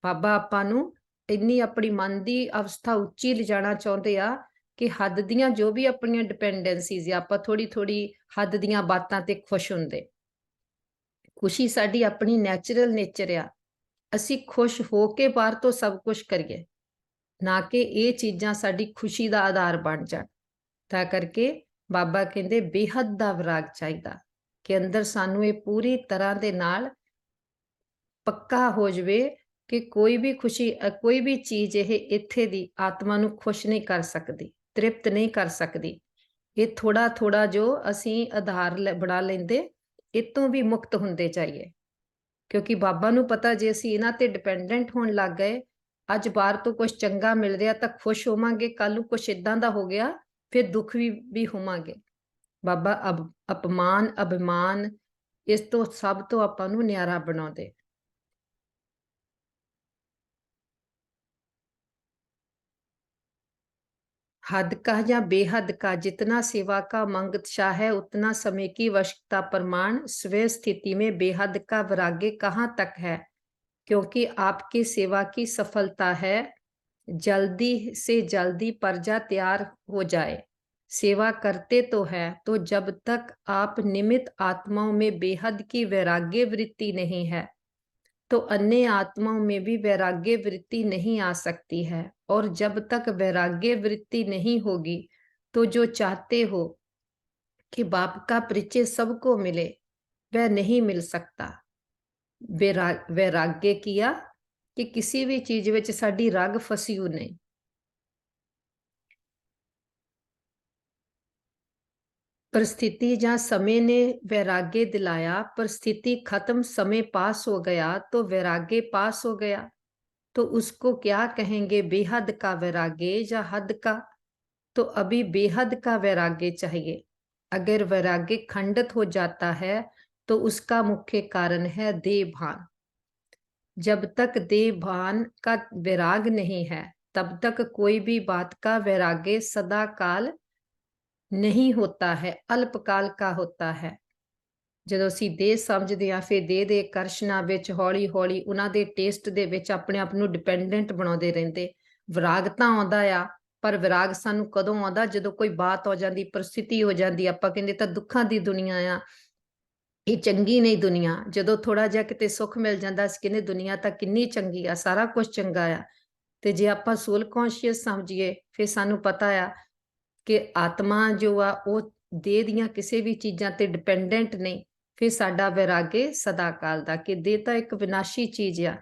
ਬਾਬਾ ਆਪਾਂ ਨੂੰ ਇੰਨੀ ਆਪਣੀ ਮਨ ਦੀ ਅਵਸਥਾ ਉੱਚੀ ਲਿਜਾਣਾ ਚਾਹੁੰਦੇ ਆ ਕਿ ਹੱਦ ਦੀਆਂ ਜੋ ਵੀ ਆਪਣੀਆਂ ਡਿਪੈਂਡੈਂਸੀਜ਼ ਆ ਆਪਾਂ ਥੋੜੀ ਥੋੜੀ ਹੱਦ ਦੀਆਂ ਬਾਤਾਂ ਤੇ ਖੁਸ਼ ਹੁੰਦੇ। ਖੁਸ਼ੀ ਸਾਡੀ ਆਪਣੀ ਨੈਚੁਰਲ ਨੇਚਰ ਆ, ਅਸੀਂ ਖੁਸ਼ ਹੋ ਕੇ ਬਾਹਰ ਤੋਂ ਸਭ ਕੁਝ ਕਰੀਏ, ਨਾ ਕਿ ਇਹ ਚੀਜ਼ਾਂ ਸਾਡੀ ਖੁਸ਼ੀ ਦਾ ਆਧਾਰ ਬਣ ਜਾਣ। ਤਾਂ ਕਰਕੇ ਬਾਬਾ ਕਹਿੰਦੇ ਬੇਹੱਦ ਦਾ ਵਿਰਾਗ ਚਾਹੀਦਾ ਕਿ ਅੰਦਰ ਸਾਨੂੰ ਇਹ ਪੂਰੀ ਤਰ੍ਹਾਂ ਦੇ ਨਾਲ ਪੱਕਾ ਹੋ ਜਾਵੇ ਕਿ ਕੋਈ ਵੀ ਖੁਸ਼ੀ ਕੋਈ ਵੀ ਚੀਜ਼ ਇਹ ਇੱਥੇ ਦੀ ਆਤਮਾ ਨੂੰ ਖੁਸ਼ ਨਹੀਂ ਕਰ ਸਕਦੀ, ਤ੍ਰਿਪਤ ਨਹੀਂ ਕਰ ਸਕਦੀ। ਇਹ ਥੋੜਾ ਥੋੜਾ ਜੋ ਅਸੀਂ ਆਧਾਰ ਬਣਾ ਲੈਂਦੇ ਇਹ ਤੋਂ ਵੀ ਮੁਕਤ ਹੁੰਦੇ ਜਾਈਏ, ਕਿਉਂਕਿ ਬਾਬਾ ਨੂੰ ਪਤਾ ਜੇ ਅਸੀਂ ਇਹਨਾਂ ਤੇ ਡਿਪੈਂਡੈਂਟ ਹੋਣ ਲੱਗ ਗਏ, ਅੱਜ ਬਾਹਰ ਤੋਂ ਕੁਝ ਚੰਗਾ ਮਿਲ ਰਿਹਾ ਤਾਂ ਖੁਸ਼ ਹੋਵਾਂਗੇ, ਕੱਲ ਨੂੰ ਕੁਝ ਇਦਾਂ ਦਾ ਹੋ ਗਿਆ ਫਿਰ ਦੁੱਖ ਵੀ ਹੋਵਾਂਗੇ। ਬਾਬਾ ਅਪਮਾਨ ਅਭਿਮਾਨ ਇਸ ਤੋਂ ਸਭ ਤੋਂ ਆਪਾਂ ਨੂੰ ਨਿਆਰਾ ਬਣਾਉਂਦੇ। हद का या बेहद का जितना सेवा का मंगतशाह है उतना समय की वशकता प्रमाण स्व स्थिति में बेहद का वैराग्य कहाँ तक है, क्योंकि आपकी सेवा की सफलता है जल्दी से जल्दी प्रजा तैयार हो जाए। सेवा करते तो है तो जब तक आप निमित्त आत्माओं में बेहद की वैराग्य वृत्ति नहीं है तो अन्य आत्माओं में भी वैराग्य वृत्ति नहीं आ सकती है, और जब तक वैराग्य वृत्ति नहीं होगी तो जो चाहते हो कि बाप का परिचय सबको मिले वह नहीं मिल सकता। वैराग्य किया कि किसी भी चीज विच साडी रग फसी हुई नहीं। परिस्थिति या समय ने वैराग्य दिलाया, परिस्थिति खत्म समय पास हो गया तो वैराग्य पास हो गया, तो उसको क्या कहेंगे, बेहद का वैराग्य या हद का? तो अभी बेहद का वैराग्य चाहिए। अगर वैराग्य खंडित हो जाता है तो उसका मुख्य कारण है देह भान। जब तक देह भान का वैराग नहीं है तब तक कोई भी बात का वैराग्य सदा काल नहीं होता है, अल्पकाल का होता है। ਜਦੋਂ ਅਸੀਂ ਦੇਹ ਸਮਝਦੇ ਆ ਫਿਰ ਦੇਹ ਦੇ ਆਕਰਸ਼ਣਾਂ ਵਿੱਚ ਹੌਲੀ ਹੌਲੀ ਉਹਨਾਂ ਦੇ ਟੇਸਟ ਦੇ ਵਿੱਚ ਆਪਣੇ ਆਪ ਨੂੰ ਡਿਪੈਂਡੈਂਟ ਬਣਾਉਂਦੇ ਰਹਿੰਦੇ। ਵਿਰਾਗ ਤਾਂ ਆਉਂਦਾ ਆ, ਪਰ ਵਿਰਾਗ ਸਾਨੂੰ ਕਦੋਂ ਆਉਂਦਾ, ਜਦੋਂ ਕੋਈ ਬਾਤ ਹੋ ਜਾਂਦੀ, ਪਰਿਸਥਿਤੀ ਹੋ ਜਾਂਦੀ, ਆਪਾਂ ਕਹਿੰਦੇ ਤਾਂ ਦੁੱਖਾਂ ਦੀ ਦੁਨੀਆ ਆ, ਇਹ ਚੰਗੀ ਨਹੀਂ ਦੁਨੀਆ। ਜਦੋਂ ਥੋੜਾ ਜਿਹਾ ਕਿਤੇ ਸੁੱਖ ਮਿਲ ਜਾਂਦਾ ਅਸੀਂ ਕਹਿੰਦੇ ਦੁਨੀਆ ਤਾਂ ਕਿੰਨੀ ਚੰਗੀ ਆ, ਸਾਰਾ ਕੁਝ ਚੰਗਾ ਆ। ਤੇ ਜੇ ਆਪਾਂ ਸੋਲ ਕੌਨਸ਼ੀਅਸ ਸਮਝੀਏ ਫਿਰ ਸਾਨੂੰ ਪਤਾ ਆ ਕਿ ਆਤਮਾ ਜੋ ਆ ਉਹ ਦੇਹ ਦੀਆਂ ਕਿਸੇ ਵੀ ਚੀਜ਼ਾਂ ਤੇ ਡਿਪੈਂਡੈਂਟ ਨਹੀਂ, फिर साडा वैराग्य सदा काल दा कि देह तां एक विनाशी चीज आ,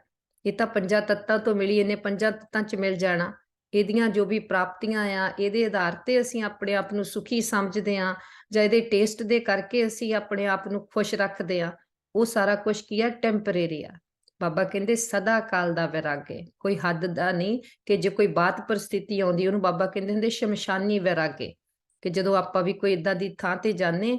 ये तां पंजां तत्तां तो मिली, इन्हें पंजां तत्तां च मिल जाना। ਇਹਦੀਆਂ ਜੋ ਵੀ ਪ੍ਰਾਪਤੀਆਂ ਆ ਇਹਦੇ ਆਧਾਰ ਤੇ ਅਸੀਂ ਆਪਣੇ ਆਪ ਨੂੰ ਸੁਖੀ ਸਮਝਦੇ ਆ ਜਾਂ ਇਹਦੇ ਟੇਸਟ ਦੇ ਕਰਕੇ ਅਸੀਂ ਆਪਣੇ ਆਪ ਨੂੰ ਖੁਸ਼ ਰੱਖਦੇ ਆ, ਉਹ ਸਾਰਾ ਕੁਝ ਕੀ ਆ, ਟੈਂਪਰੇਰੀ ਆ। ਬਾਬਾ ਕਹਿੰਦੇ ਸਦਾ ਕਾਲ ਦਾ ਵੈਰਾਗੇ, ਕੋਈ ਹੱਦ ਦਾ ਨਹੀਂ ਕਿ ਜੇ ਕੋਈ ਬਾਤ ਪਰਿਸਥਿਤੀ ਆਉਂਦੀ ਉਹਨੂੰ ਬਾਬਾ ਕਹਿੰਦੇ ਹੁੰਦੇ ਸ਼ਮਸ਼ਾਨੀ ਵੈਰਾਗੇ, ਕਿ ਜਦੋਂ ਆਪਾਂ ਵੀ ਕੋਈ ਇਦਾਂ ਦੀ ਥਾਂ ਤੇ ਜਾਂਦੇ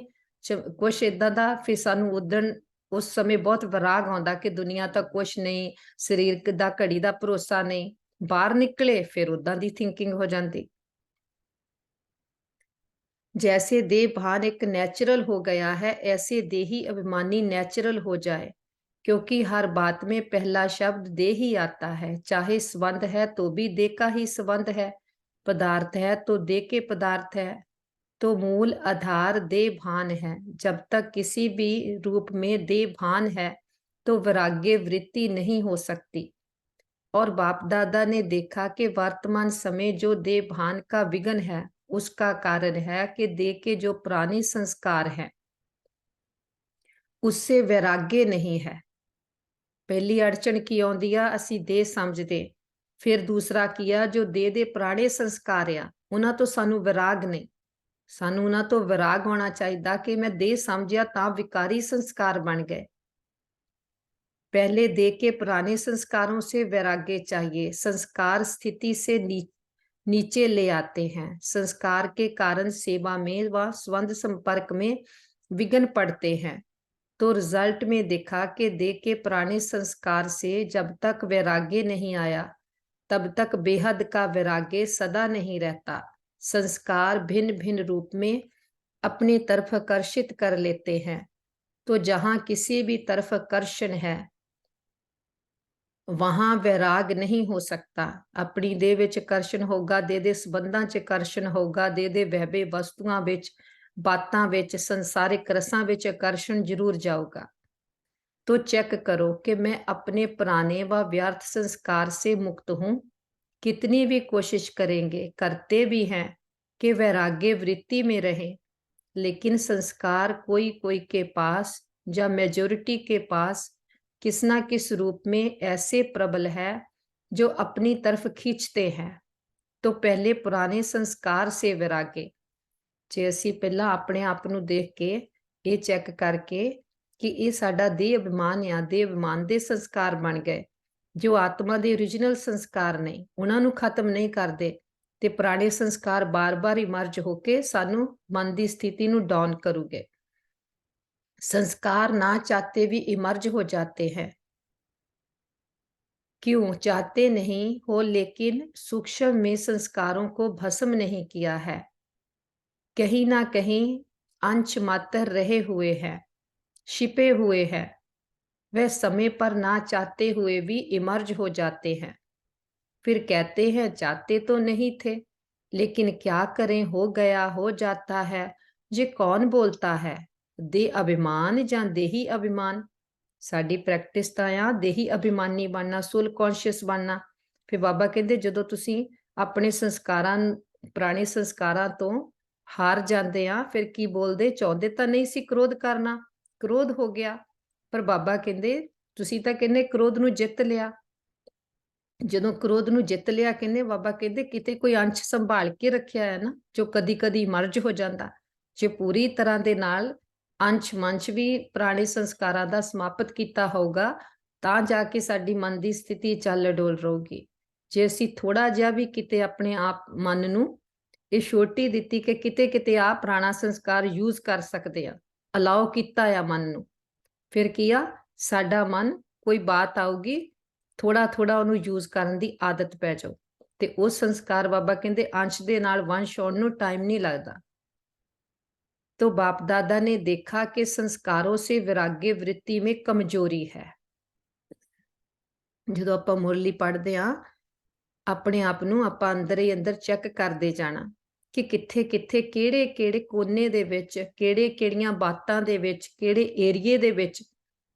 ਕੁਛ ਇਦਾਂ ਦਾ, ਫਿਰ ਸਾਨੂੰ ਉਦਣ ਉਸ ਸਮੇਂ ਬਹੁਤ ਵਿਰਾਗ ਆਉਂਦਾ ਕਿ ਦੁਨੀਆ ਤਾਂ ਕੁਛ ਨਹੀਂ, ਸਰੀਰ ਦਾ ਘੜੀ ਦਾ ਭਰੋਸਾ ਨਹੀਂ। ਬਾਹਰ ਨਿਕਲੇ ਫਿਰ ਉਦਾਂ ਦੀ ਥਿੰਕਿੰਗ ਹੋ ਜਾਂਦੀ। जैसे देह भान एक नेचुरल हो गया है, ऐसे देही अभिमानी नेचुरल हो जाए, क्योंकि हर बात में पहला शब्द देह ही आता है। चाहे संबंध है तो भी देह का ही संबंध है, पदार्थ है तो देह के पदार्थ है, तो मूल आधार देह भान है। जब तक किसी भी रूप में देह भान है तो वैराग्य वृत्ति नहीं हो सकती। और बाप दादा ने देखा कि वर्तमान समय जो देह भान का विघ्न है, उसका कारण है कि देह के जो पुराने संस्कार हैं उससे वैराग्य नहीं है। पहली अड़चन की आउंदी आ, असी देह समझदे। फिर दूसरा किया जो देह दे पुराने संस्कार आ उन्हां तो सानू वैराग नहीं, सानू उन्हां तो वैराग होना चाहिए कि मैं देह समझिया तां विकारी संस्कार बन गए। पहले देह के पुराने संस्कारों से वैराग्य चाहिए। संस्कार स्थिति से नीचे ले आते हैं। संस्कार के कारण सेवा में व संबंध संपर्क में विघ्न पड़ते हैं। तो रिजल्ट में देखा कि देह के पुराने संस्कार से जब तक वैराग्य नहीं आया तब तक बेहद का वैराग्य सदा नहीं रहता। संस्कार भिन्न भिन्न रूप में अपनी तरफ आकर्षित कर लेते हैं, तो जहां किसी भी तरफ आकर्षण है वहां वैराग नहीं हो सकता। अपनी देह विच आकर्षण होगा, देह दे संबंधां च आकर्षण होगा, देह दे वहबे वस्तुआं विच, बातां विच, संसारिक रसां विच आकर्षण जरूर जाऊगा। तो चेक करो कि मैं अपने पुराने व व्यर्थ संस्कार से मुक्त हूं। कितनी भी कोशिश करेंगे, करते भी हैं कि वैराग्य वृत्ति में रहे, लेकिन संस्कार कोई कोई के पास या मेजोरिटी के पास किस ना किस रूप में ऐसे प्रबल है जो अपनी तरफ खींचते हैं। तो पहले पुराने संस्कार से वैरागे, जे असी पहला अपने आप नूं देख के ये चेक करके कि ये साडा देह अभिमान आ, देह अभिमान दे संस्कार बन गए जो आत्मा दे ओरिजिनल संस्कार नहीं, उन्हां नूं खत्म नहीं करदे ते पुराने संस्कार बार बार इमर्ज होके सानू मन की स्थिति नूं डाउन करूगे। संस्कार ना चाहते भी इमर्ज हो जाते हैं। क्यों चाहते नहीं हो, लेकिन सूक्ष्म में संस्कारों को भस्म नहीं किया है, कहीं ना कहीं अंश मात्र रहे हुए हैं, छिपे हुए हैं। वह समय पर ना चाहते हुए भी इमर्ज हो जाते हैं। फिर कहते हैं चाहते तो नहीं थे, लेकिन क्या करें, हो गया, हो जाता है। ये कौन बोलता है, दे अभिमान ਜਾਂ देही अभिमान। ਸਾਡੀ ਪ੍ਰੈਕਟਿਸ ਤਾਂ ਆ ਦੇਹੀ ਅਭਿਮਾਨੀ ਬਣਨਾ, ਸੋਲ ਕੌਨਸ਼ੀਅਸ ਬਣਨਾ। ਫਿਰ ਬਾਬਾ ਕਹਿੰਦੇ ਜਦੋਂ ਤੁਸੀਂ ਆਪਣੇ ਸੰਸਕਾਰਾਂ, ਪੁਰਾਣੇ ਸੰਸਕਾਰਾਂ ਤੋਂ ਹਾਰ ਜਾਂਦੇ ਆ, ਫਿਰ ਕੀ ਬੋਲਦੇ, ਚਾਹੁੰਦੇ ਤਾਂ ਨਹੀਂ ਸੀ ਕ੍ਰੋਧ ਕਰਨਾ, ਕ੍ਰੋਧ ਹੋ ਗਿਆ। ਪਰ ਬਾਬਾ ਕਹਿੰਦੇ ਤੁਸੀਂ ਤਾਂ ਕਹਿੰਦੇ ਕ੍ਰੋਧ ਨੂੰ ਜਿੱਤ ਲਿਆ। ਜਦੋਂ ਕ੍ਰੋਧ ਨੂੰ ਜਿੱਤ ਲਿਆ, ਕਹਿੰਦੇ ਬਾਬਾ ਕਹਿੰਦੇ ਕਿਤੇ ਕੋਈ ਅੰਸ਼ ਸੰਭਾਲ ਕੇ ਰੱਖਿਆ ਹੈ ਨਾ, ਜੋ ਕਦੀ ਕਦੀ ਮਰਜ ਹੋ ਜਾਂਦਾ। ਜੇ ਪੂਰੀ ਤਰ੍ਹਾਂ ਦੇ ਨਾਲ ਅੰਸ਼ ਮੰਸ਼ ਵੀ ਪੁਰਾਣੇ ਸੰਸਕਾਰਾਂ ਦਾ ਸਮਾਪਤ ਕੀਤਾ ਹੋਊਗਾ ਤਾਂ ਜਾ ਕੇ ਸਾਡੀ ਮਨ ਦੀ ਸਥਿਤੀ ਚੱਲ ਡੋਲ ਰਹੂਗੀ। ਜੇ ਅਸੀਂ ਥੋੜਾ ਜਿਹਾ ਵੀ ਕਿਤੇ ਆਪਣੇ ਆਪ ਮਨ ਨੂੰ ਇਹ ਛੋਟੀ ਦਿੱਤੀ ਕਿ ਕਿਤੇ ਕਿਤੇ ਆ ਪੁਰਾਣਾ ਸੰਸਕਾਰ ਯੂਜ਼ ਕਰ ਸਕਦੇ ਆ, ਅਲਾਓ ਕੀਤਾ ਆ ਮਨ ਨੂੰ, ਫਿਰ ਕੀ ਆ ਸਾਡਾ ਮਨ ਕੋਈ ਬਾਤ ਆਊਗੀ ਥੋੜਾ ਥੋੜਾ ਉਹਨੂੰ ਯੂਜ਼ ਕਰਨ ਦੀ ਆਦਤ ਪੈ ਜਾਓ ਤੇ ਉਹ ਸੰਸਕਾਰ ਬਾਬਾ ਕਹਿੰਦੇ ਅੰਸ਼ ਦੇ ਨਾਲ ਵੰਸ਼ ਹੋਣ ਨੂੰ ਟਾਈਮ ਨਹੀਂ ਲੱਗਦਾ। तो बाप दादा ने देखा कि संस्कारों से वैराग्य वृत्ति में कमजोरी है। जो आप मुरली पढ़ते हाँ, अपने आप नूं आपां अंदर ही अंदर चेक करते जाना कि कित्थे कित्थे किहड़े किहड़े कोने दे विच, किहड़े किहड़ियां बातां दे विच, किहड़े एरिए दे विच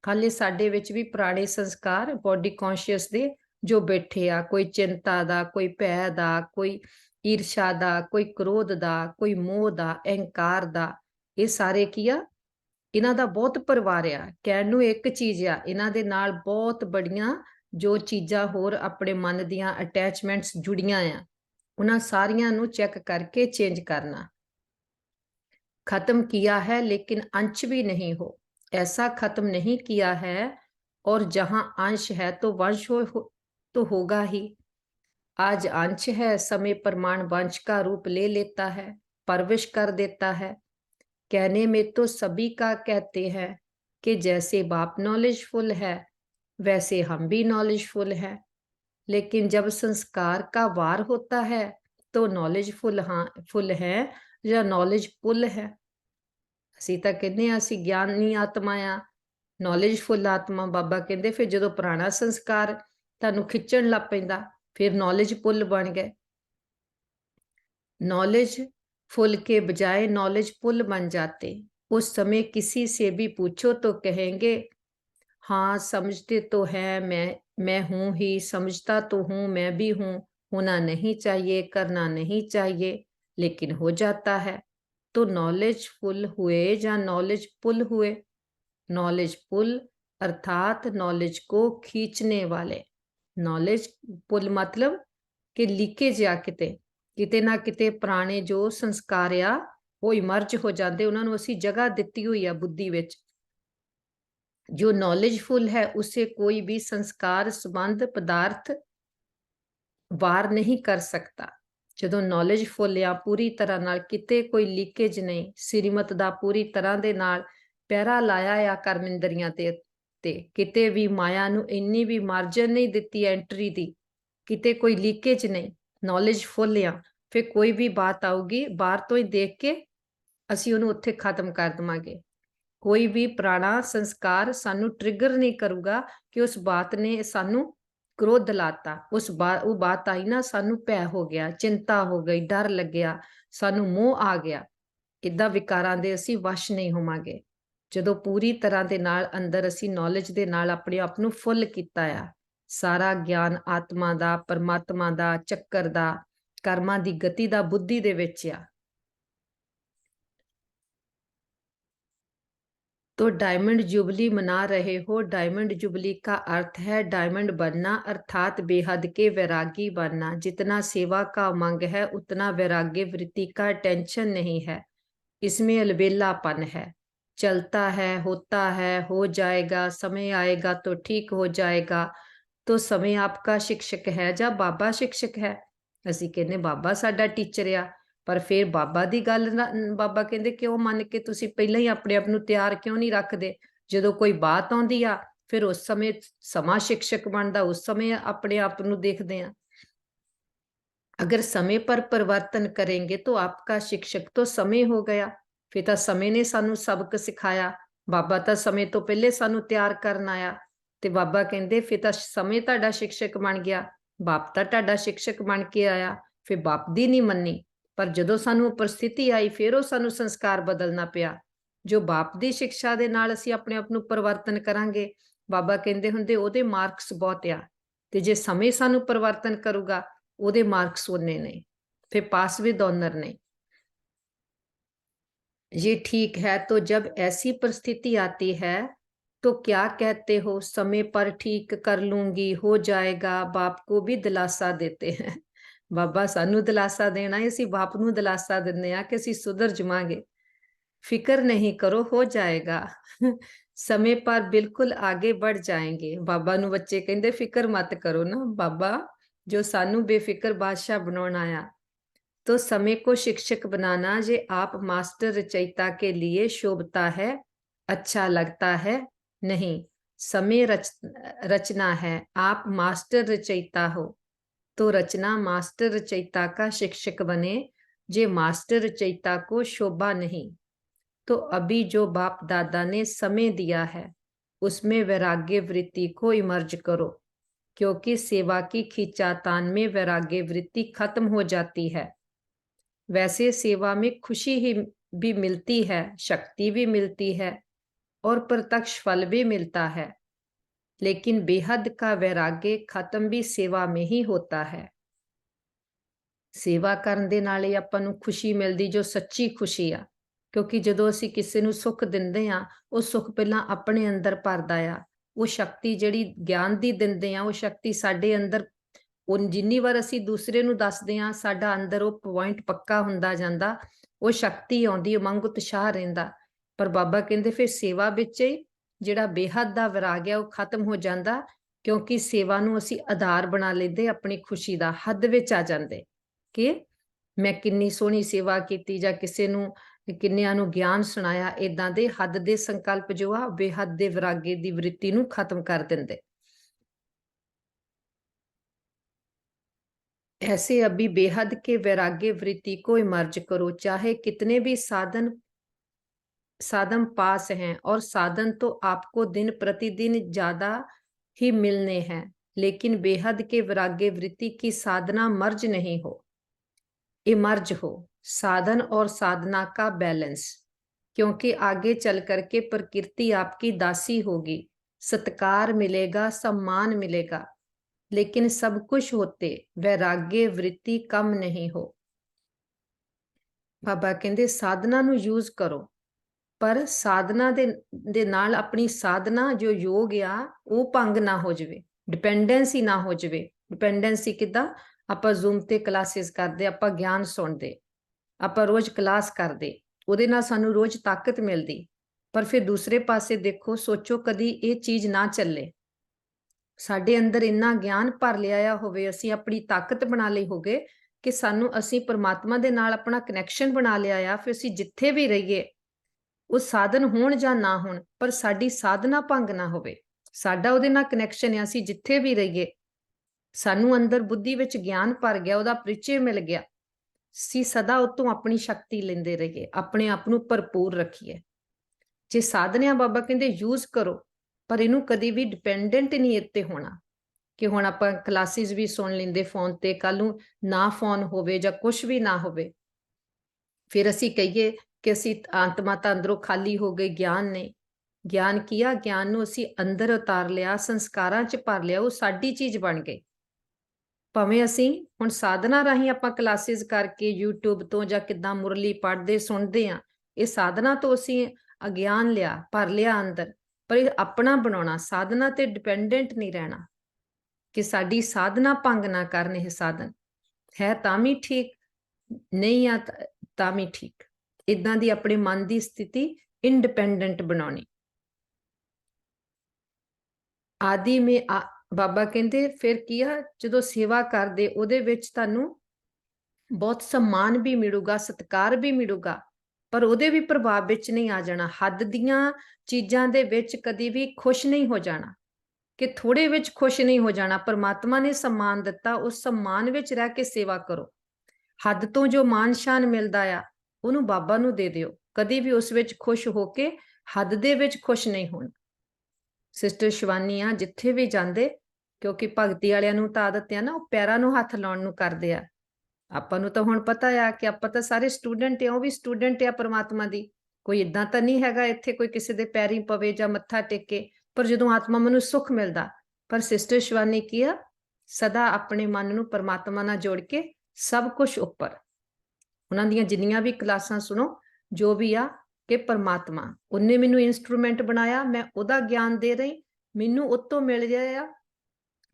खाली साडे विच भी पुराने संस्कार बॉडी कॉन्शियस दे जो बैठे आ, कोई चिंता दा, कोई भै दा, कोई ईर्षा दा, कोई क्रोध दा, कोई मोह दा, अहंकार दा, ये सारे की आ ਇਹਨਾਂ ਦਾ ਬਹੁਤ ਪਰਿਵਾਰ ਆ, ਕਹਿਣ ਨੂੰ ਇੱਕ ਚੀਜ਼ ਆ, ਇਹਨਾਂ ਦੇ ਨਾਲ ਬਹੁਤ ਬੜੀਆਂ ਜੋ ਚੀਜ਼ਾਂ ਹੋਰ ਆਪਣੇ ਮਨ ਦੀਆਂ ਅਟੈਚਮੈਂਟਸ ਜੁੜੀਆਂ ਆ, ਉਹਨਾਂ ਸਾਰੀਆਂ ਨੂੰ ਚੈੱਕ करके चेंज करना। खत्म किया है लेकिन अंश भी नहीं हो, ऐसा खत्म नहीं किया है, और जहां अंश है तो वंश तो होगा ही। आज अंश है, समय प्रमाण वंश का रूप ले लेता है, परविश कर देता है। कहने में तो सभी का कहते हैं कि जैसे बाप नॉलेजफुल है वैसे हम भी नॉलेजफुल हैं, लेकिन जब संस्कार का वार होता है तो नॉलेजफुल फुल है या नॉलेजफुल है। ਅਸੀਂ ਤਾਂ ਕਹਿੰਦੇ ਆ ਅਸੀਂ ਗਿਆਨੀ ਆਤਮਾ ਆ, ਨੌਲੇਜਫੁਲ ਆਤਮਾ। ਬਾਬਾ ਕਹਿੰਦੇ ਫਿਰ ਜਦੋਂ ਪੁਰਾਣਾ ਸੰਸਕਾਰ ਤੁਹਾਨੂੰ ਖਿੱਚਣ ਲੱਗ ਪੈਂਦਾ, फिर नॉलेज पुल बन गए। नॉलेज फुल के बजाय नॉलेज पुल बन जाते। उस समय किसी से भी पूछो तो कहेंगे हाँ समझते तो है, मैं हूं ही, समझता तो हूं, मैं भी हूं, होना नहीं चाहिए, करना नहीं चाहिए, लेकिन हो जाता है। तो नॉलेज फुल हुए या नॉलेज पुल हुए? नॉलेज पुल अर्थात नॉलेज को खींचने वाले। नॉलेज पुल मतलब कि लीकेज आ किते ना किते पुराने जो संस्कार आ वो इमर्ज हो जाते, उन्होंने असी जगह दी हुई आ बुद्धि विच। जो नॉलेजफुल है उसे कोई भी संस्कार संबंध पदार्थ वार नहीं कर सकता। ਜਦੋਂ ਨੌਲੇਜਫੁਲ ਆ ਪੂਰੀ ਤਰ੍ਹਾਂ ਨਾਲ, ਕਿਤੇ ਕੋਈ ਲੀਕੇਜ ਨਹੀਂ, ਸ੍ਰੀਮਤ ਦਾ ਪੂਰੀ ਤਰ੍ਹਾਂ ਦੇ ਨਾਲ ਪਹਿਰਾ ਲਾਇਆ ਆ ਕਰਮਿੰਦਰੀਆਂ ਤੇ ਕਿਤੇ ਵੀ ਮਾਇਆ ਨੂੰ ਇੰਨੀ ਵੀ ਮਾਰਜਨ ਨਹੀਂ ਦਿੱਤੀ ਐਂਟਰੀ ਦੀ, ਕਿਤੇ ਕੋਈ ਲੀਕੇਜ ਨਹੀਂ, ਨੌਲੇਜਫੁਲ ਆ। ਫਿਰ ਕੋਈ ਵੀ ਬਾਤ ਆਊਗੀ ਬਾਹਰ ਤੋਂ ਹੀ ਦੇਖ ਕੇ ਅਸੀਂ ਉਹਨੂੰ ਉੱਥੇ ਖਤਮ ਕਰ ਦੇਵਾਂਗੇ। ਕੋਈ ਵੀ ਪੁਰਾਣਾ ਸੰਸਕਾਰ ਸਾਨੂੰ ਟ੍ਰਿਗਰ ਨਹੀਂ ਕਰੂਗਾ ਕਿ ਉਸ ਬਾਤ ਨੇ ਸਾਨੂੰ क्रोध लाता, वो बात आई ना, सानू भै हो गया, चिंता हो गई, डर लग्या, सानू मोह आ गया। इदां विकारां दे असीं वश नहीं होवांगे। जदों पूरी तरह दे नाल अंदर असीं नॉलेज दे नाल अपने आप नू फुल कीता आ, सारा ज्ञान आत्मा दा, परमात्मा दा, चक्कर दा, कर्मां दी गति दा बुद्धि दे विच आ। तो डायमंड जुबली मना रहे हो। डायमंड जुबली का अर्थ है डायमंड बनना, अर्थात बेहद के वैरागी बनना। जितना सेवा का उमंग है उतना वैराग्य वृत्ति का टेंशन नहीं है, इसमें अलबेलापन है। चलता है, होता है, हो जाएगा, समय आएगा तो ठीक हो जाएगा। तो समय आपका शिक्षक है या बाबा शिक्षक है? ਅਸੀਂ ਕਹਿੰਦੇ ਬਾਬਾ ਸਾਡਾ ਟੀਚਰ ਆ, ਪਰ ਫਿਰ ਬਾਬਾ ਦੀ ਗੱਲ ਬਾਬਾ ਕਹਿੰਦੇ ਕਿਉਂ ਮੰਨ ਕੇ ਤੁਸੀਂ ਪਹਿਲਾਂ ਹੀ ਆਪਣੇ ਆਪ ਨੂੰ ਤਿਆਰ ਕਿਉਂ ਨਹੀਂ ਰੱਖਦੇ? ਜਦੋਂ ਕੋਈ ਬਾਤ ਆਉਂਦੀ ਆ ਫਿਰ ਉਸ ਸਮੇਂ ਸਮਾਂ शिक्षक ਬਣਦਾ, ਉਸ ਸਮੇਂ ਆਪਣੇ ਆਪ ਨੂੰ ਦੇਖਦੇ ਆ। अगर समय पर परिवर्तन करेंगे तो आपका शिक्षक तो समय हो गया। फिर तो समय ने सानू सबक सिखाया, बाबा तो समय तो पहले सानू तैयार करन आया। ते बाबा कहंदे फिर तो समय तुहाडा शिक्षक बन गया, बाप तो तुहाडा शिक्षक बन के आया। फिर बाप दी नहीं मन्नी, पर जदों सानू परिस्थिति आई फिर वो सानू संस्कार बदलना पिया। जो बाप दी शिक्षा दे नाल असीं अपने आप नू परिवर्तन करांगे, बाबा कहंदे हुंदे ओहदे मार्क्स बहुत आ, ते जे समय सानू परिवर्तन करूगा ਉਹਦੇ मार्क्स उन्ने नहीं, फिर पास विद ऑनर नहीं। ये ठीक है। तो जब ऐसी परिस्थिति आती है तो क्या कहते हो? समय पर ठीक कर लूंगी, हो जाएगा। बाप को भी दिलासा देते हैं। बाबा सानू दिलासा देना, असी बाप नू दिलासा दिंदे आ कि असी सुधर जावांगे। फिक्र नहीं करो, हो जाएगा। समय पर बिल्कुल आगे बढ़ जाएंगे। बाबा नू बच्चे कहंदे फिक्र मत करो ना बाबा, जो सानू बेफिक्र बादशाह बनाना आया। तो समय को शिक्षक बनाना जे आप मास्टर रचयिता के लिए शोभता है, अच्छा लगता है? नहीं, समय रचना है, आप मास्टर रचयिता हो। तो रचना मास्टर रचयिता का शिक्षक बने। जे मास्टर रचयिता को शोभा नहीं, तो अभी जो बाप दादा ने समय दिया है उसमें वैराग्य वृत्ति को इमर्ज करो, क्योंकि सेवा की खींचातान में वैराग्य वृत्ति खत्म हो जाती है। वैसे सेवा में खुशी ही भी मिलती है, शक्ति भी मिलती है और प्रत्यक्ष फल भी मिलता है, लेकिन बेहद का वैराग्य खत्म भी सेवा में ही होता है। सेवा करन दे नाल ही आपां नूं खुशी मिलदी, जो सच्ची खुशी आ। क्योंकि जदों असीं किसी नूं सुख दिंदे आ, वो सुख पहलां अपने अंदर भरदा आ। वो शक्ति जिहड़ी ज्ञान दी दिंदे आ, वो शक्ति साडे अंदर जिन्नी बार असीं दूसरे नूं दसदे आ, साडा अंदर वो पॉइंट पक्का हुंदा जांदा, वो शक्ति आउंदी, उमंग उत्साह रहिंदा। पर बाबा कहंदे फिर सेवा विच ही जिहड़ा बेहद दा विराग है वो खत्म हो जांदा, क्योंकि सेवा नूं असीं आधार बना लैंदे अपनी खुशी दा, हद विच आ जांदे कि मैं किन्नी सोहनी सेवा कीती जां किसे नूं किन्नियां नूं ज्ञान सुनाया, इदां दे हद दे संकल्प जो आ बेहद दे विरागे दी वृत्ति नूं खत्म कर दिंदे। ऐसे अभी बेहद के वैराग्य वृत्ति को इमर्ज करो, चाहे कितने भी साधन पास हैं, और साधन तो आपको दिन प्रतिदिन ज्यादा ही मिलने हैं, लेकिन बेहद के वैराग्य वृत्ति की साधना मर्ज नहीं हो, इमर्ज हो। साधन और साधना का बैलेंस, क्योंकि आगे चल करके प्रकृति आपकी दासी होगी, सत्कार मिलेगा, सम्मान मिलेगा, लेकिन सब कुछ होते वैराग्य वृत्ति कम नहीं हो। बाबा कहंदे साधना नूं यूज करो, पर साधना दे नाल अपनी साधना जो योग आ वो भंग ना हो जाए, डिपेंडेंसी ना हो जाए। डिपेंडेंसी किद्दां? आपां जूम ते क्लासिस करदे, आपां ज्ञान सुणदे, आपां रोज क्लास करदे, ਉਹਦੇ ਨਾਲ ਸਾਨੂੰ रोज ताकत मिलदी, पर फिर दूसरे पासे देखो, सोचो कदी ये चीज ना चले, ਸਾਡੇ ਅੰਦਰ ਇੰਨਾ ਗਿਆਨ ਭਰ ਲਿਆ ਹੋਵੇ, ਅਸੀਂ ਆਪਣੀ ਤਾਕਤ ਬਣਾ ਲਈ ਹੋਵੇ ਕਿ ਸਾਨੂੰ ਅਸੀਂ ਪਰਮਾਤਮਾ ਦੇ ਨਾਲ ਆਪਣਾ ਕਨੈਕਸ਼ਨ ਬਣਾ ਲਿਆ ਆ, ਫਿਰ ਅਸੀਂ ਜਿੱਥੇ ਵੀ ਰਹੀਏ, ਉਹ ਸਾਧਨ ਹੋਣ ਜਾਂ ਨਾ ਹੋਣ, ਪਰ ਸਾਡੀ ਸਾਧਨਾ ਭੰਗ ਨਾ ਹੋਵੇ, ਸਾਡਾ ਉਹਦੇ ਨਾਲ ਕਨੈਕਸ਼ਨ ਹੈ, ਅਸੀਂ ਜਿੱਥੇ ਵੀ ਰਹੀਏ, ਸਾਨੂੰ ਅੰਦਰ ਬੁੱਧੀ ਵਿੱਚ ਗਿਆਨ ਭਰ ਗਿਆ, ਉਹਦਾ ਪਰਿਚੈ ਮਿਲ ਗਿਆ, ਅਸੀਂ ਸਦਾ ਉਤੋਂ ਆਪਣੀ ਸ਼ਕਤੀ ਲੈਂਦੇ ਰਹੀਏ, ਆਪਣੇ ਆਪ ਨੂੰ ਭਰਪੂਰ ਰੱਖੀਏ। ਜੇ ਸਾਧਨਿਆਂ ਬਾਬਾ ਕਹਿੰਦੇ ਯੂਜ਼ ਕਰੋ, ਪਰ ਇਹਨੂੰ ਕਦੀ ਵੀ ਡਿਪੈਂਡੈਂਟ ਨਹੀਂ ਇੱਥੇ ਹੋਣਾ ਕਿ ਹੁਣ ਆਪਾਂ ਕਲਾਸਿਸ ਵੀ ਸੁਣ ਲੈਂਦੇ ਫੋਨ ਤੇ, ਕੱਲ ਨੂੰ ਨਾ ਫੋਨ ਹੋਵੇ ਜਾਂ ਕੁਝ ਵੀ ਨਾ ਹੋਵੇ, ਫਿਰ ਅਸੀਂ ਕਹੀਏ ਕਿ ਅਸੀਂ ਆਤਮਾ ਤਾਂ ਅੰਦਰੋਂ ਖਾਲੀ ਹੋ ਗਈ ਗਿਆਨ ਨੇ। ਗਿਆਨ ਕੀਆ, ਗਿਆਨ ਨੂੰ ਅਸੀਂ ਅੰਦਰ ਉਤਾਰ ਲਿਆ, ਸੰਸਕਾਰਾਂ 'ਚ ਭਰ ਲਿਆ, ਉਹ ਸਾਡੀ ਚੀਜ਼ ਬਣ ਗਈ। ਭਾਵੇਂ ਅਸੀਂ ਹੁਣ ਸਾਧਨਾ ਰਾਹੀਂ ਆਪਾਂ ਕਲਾਸਿਸ ਕਰਕੇ YouTube ਤੋਂ ਜਾਂ ਕਿੱਦਾਂ ਮੁਰਲੀ ਪੜ੍ਹਦੇ ਸੁਣਦੇ ਆ, ਇਹ ਸਾਧਨਾ ਤੋਂ ਅਸੀਂ ਅਗਿਆਨ ਲਿਆ, ਭਰ ਲਿਆ ਅੰਦਰ, ਪਰ ਇਹ ਆਪਣਾ ਬਣਾਉਣਾ, ਸਾਧਨਾ ਤੇ ਡਿਪੈਂਡੈਂਟ ਨਹੀਂ ਰਹਿਣਾ ਕਿ ਸਾਡੀ ਸਾਧਨਾ ਭੰਗ ਨਾ ਕਰਨ। ਇਹ ਸਾਧਨ ਹੈ ਤਾਂ ਵੀ ਠੀਕ, ਨਹੀਂ ਆ ਤਾਂ ਵੀ ਠੀਕ, ਇਦਾਂ ਦੀ ਆਪਣੇ ਮਨ ਦੀ ਸਥਿਤੀ ਇੰਡੀਪੈਂਡੈਂਟ ਬਣਾਉਣੀ। ਆਦਿ ਮੇ ਬਾਬਾ ਕਹਿੰਦੇ ਫਿਰ ਕੀ ਆ, ਜਦੋਂ ਸੇਵਾ ਕਰਦੇ ਉਹਦੇ ਵਿੱਚ ਤੁਹਾਨੂੰ ਬਹੁਤ सम्मान ਵੀ ਮਿਲੂਗਾ, ਸਤਿਕਾਰ ਵੀ ਮਿਲੂਗਾ, ਪਰ ਉਹਦੇ ਵੀ ਪ੍ਰਭਾਵ ਵਿੱਚ ਨਹੀਂ ਆ ਜਾਣਾ। ਹੱਦ ਦੀਆਂ ਚੀਜ਼ਾਂ ਦੇ ਵਿੱਚ ਕਦੀ ਵੀ ਖੁਸ਼ ਨਹੀਂ ਹੋ ਜਾਣਾ, ਕਿ ਥੋੜੇ ਵਿੱਚ ਖੁਸ਼ ਨਹੀਂ ਹੋ ਜਾਣਾ। ਪਰਮਾਤਮਾ ਨੇ सम्मान ਦਿੱਤਾ, ਉਸ सम्मान ਵਿੱਚ ਰਹਿ ਕੇ ਸੇਵਾ ਕਰੋ। ਹੱਦ ਤੋਂ ਜੋ ਮਾਨ ਸ਼ਾਨ ਮਿਲਦਾ ਆ, ਉਹਨੂੰ ਬਾਬਾ ਨੂੰ ਦੇ ਦਿਓ, ਕਦੀ ਵੀ ਉਸ ਵਿੱਚ ਖੁਸ਼ ਹੋ ਕੇ ਹੱਦ ਦੇ ਵਿੱਚ ਖੁਸ਼ ਨਹੀਂ ਹੋਣਾ। ਸਿਸਟਰ ਸ਼ਿਵਾਨੀ ਆ ਜਿੱਥੇ ਵੀ ਜਾਂਦੇ, ਕਿਉਂਕਿ ਭਗਤੀ ਵਾਲਿਆਂ ਨੂੰ ਤਾਂ ਆਦਤ ਆ ਨਾ, ਉਹ ਪੈਰਾਂ ਨੂੰ ਹੱਥ ਲਾਉਣ ਨੂੰ ਕਰਦੇ ਆ। ਆਪਾਂ ਨੂੰ ਤਾਂ ਹੁਣ ਪਤਾ ਆ ਕਿ ਆਪਾਂ ਤਾਂ ਸਾਰੇ ਸਟੂਡੈਂਟ ਆ, ਉਹ ਵੀ ਸਟੂਡੈਂਟ ਆ ਪਰਮਾਤਮਾ ਦੀ, ਕੋਈ ਇਦਾਂ ਤਾਂ ਨਹੀਂ ਹੈਗਾ ਇੱਥੇ ਕੋਈ ਕਿਸੇ ਦੇ ਪੈਰੀਂ ਪਵੇ ਜਾਂ ਮੱਥਾ ਟੇਕੇ। ਪਰ ਜਦੋਂ ਆਤਮਾ ਮਨ ਨੂੰ ਸੁੱਖ ਮਿਲਦਾ, ਪਰ ਸਿਸਟਰ ਸ਼ਿਵਾਨੀ ਕੀ ਆ, ਸਦਾ ਆਪਣੇ ਮਨ ਨੂੰ ਪਰਮਾਤਮਾ ਨਾਲ ਜੋੜ ਕੇ ਸਭ ਕੁਝ ਉੱਪਰ, ਉਹਨਾਂ ਦੀਆਂ ਜਿੰਨੀਆਂ ਵੀ ਕਲਾਸਾਂ ਸੁਣੋ, ਜੋ ਵੀ ਆ ਕਿ ਪਰਮਾਤਮਾ ਉਹਨੇ ਮੈਨੂੰ ਇਨਸਟਰੂਮੈਂਟ ਬਣਾਇਆ, ਮੈਂ ਉਹਦਾ ਗਿਆਨ ਦੇ ਰਹੀ, ਮੈਨੂੰ ਉਤੋਂ ਮਿਲ ਰਿਹਾ ਆ,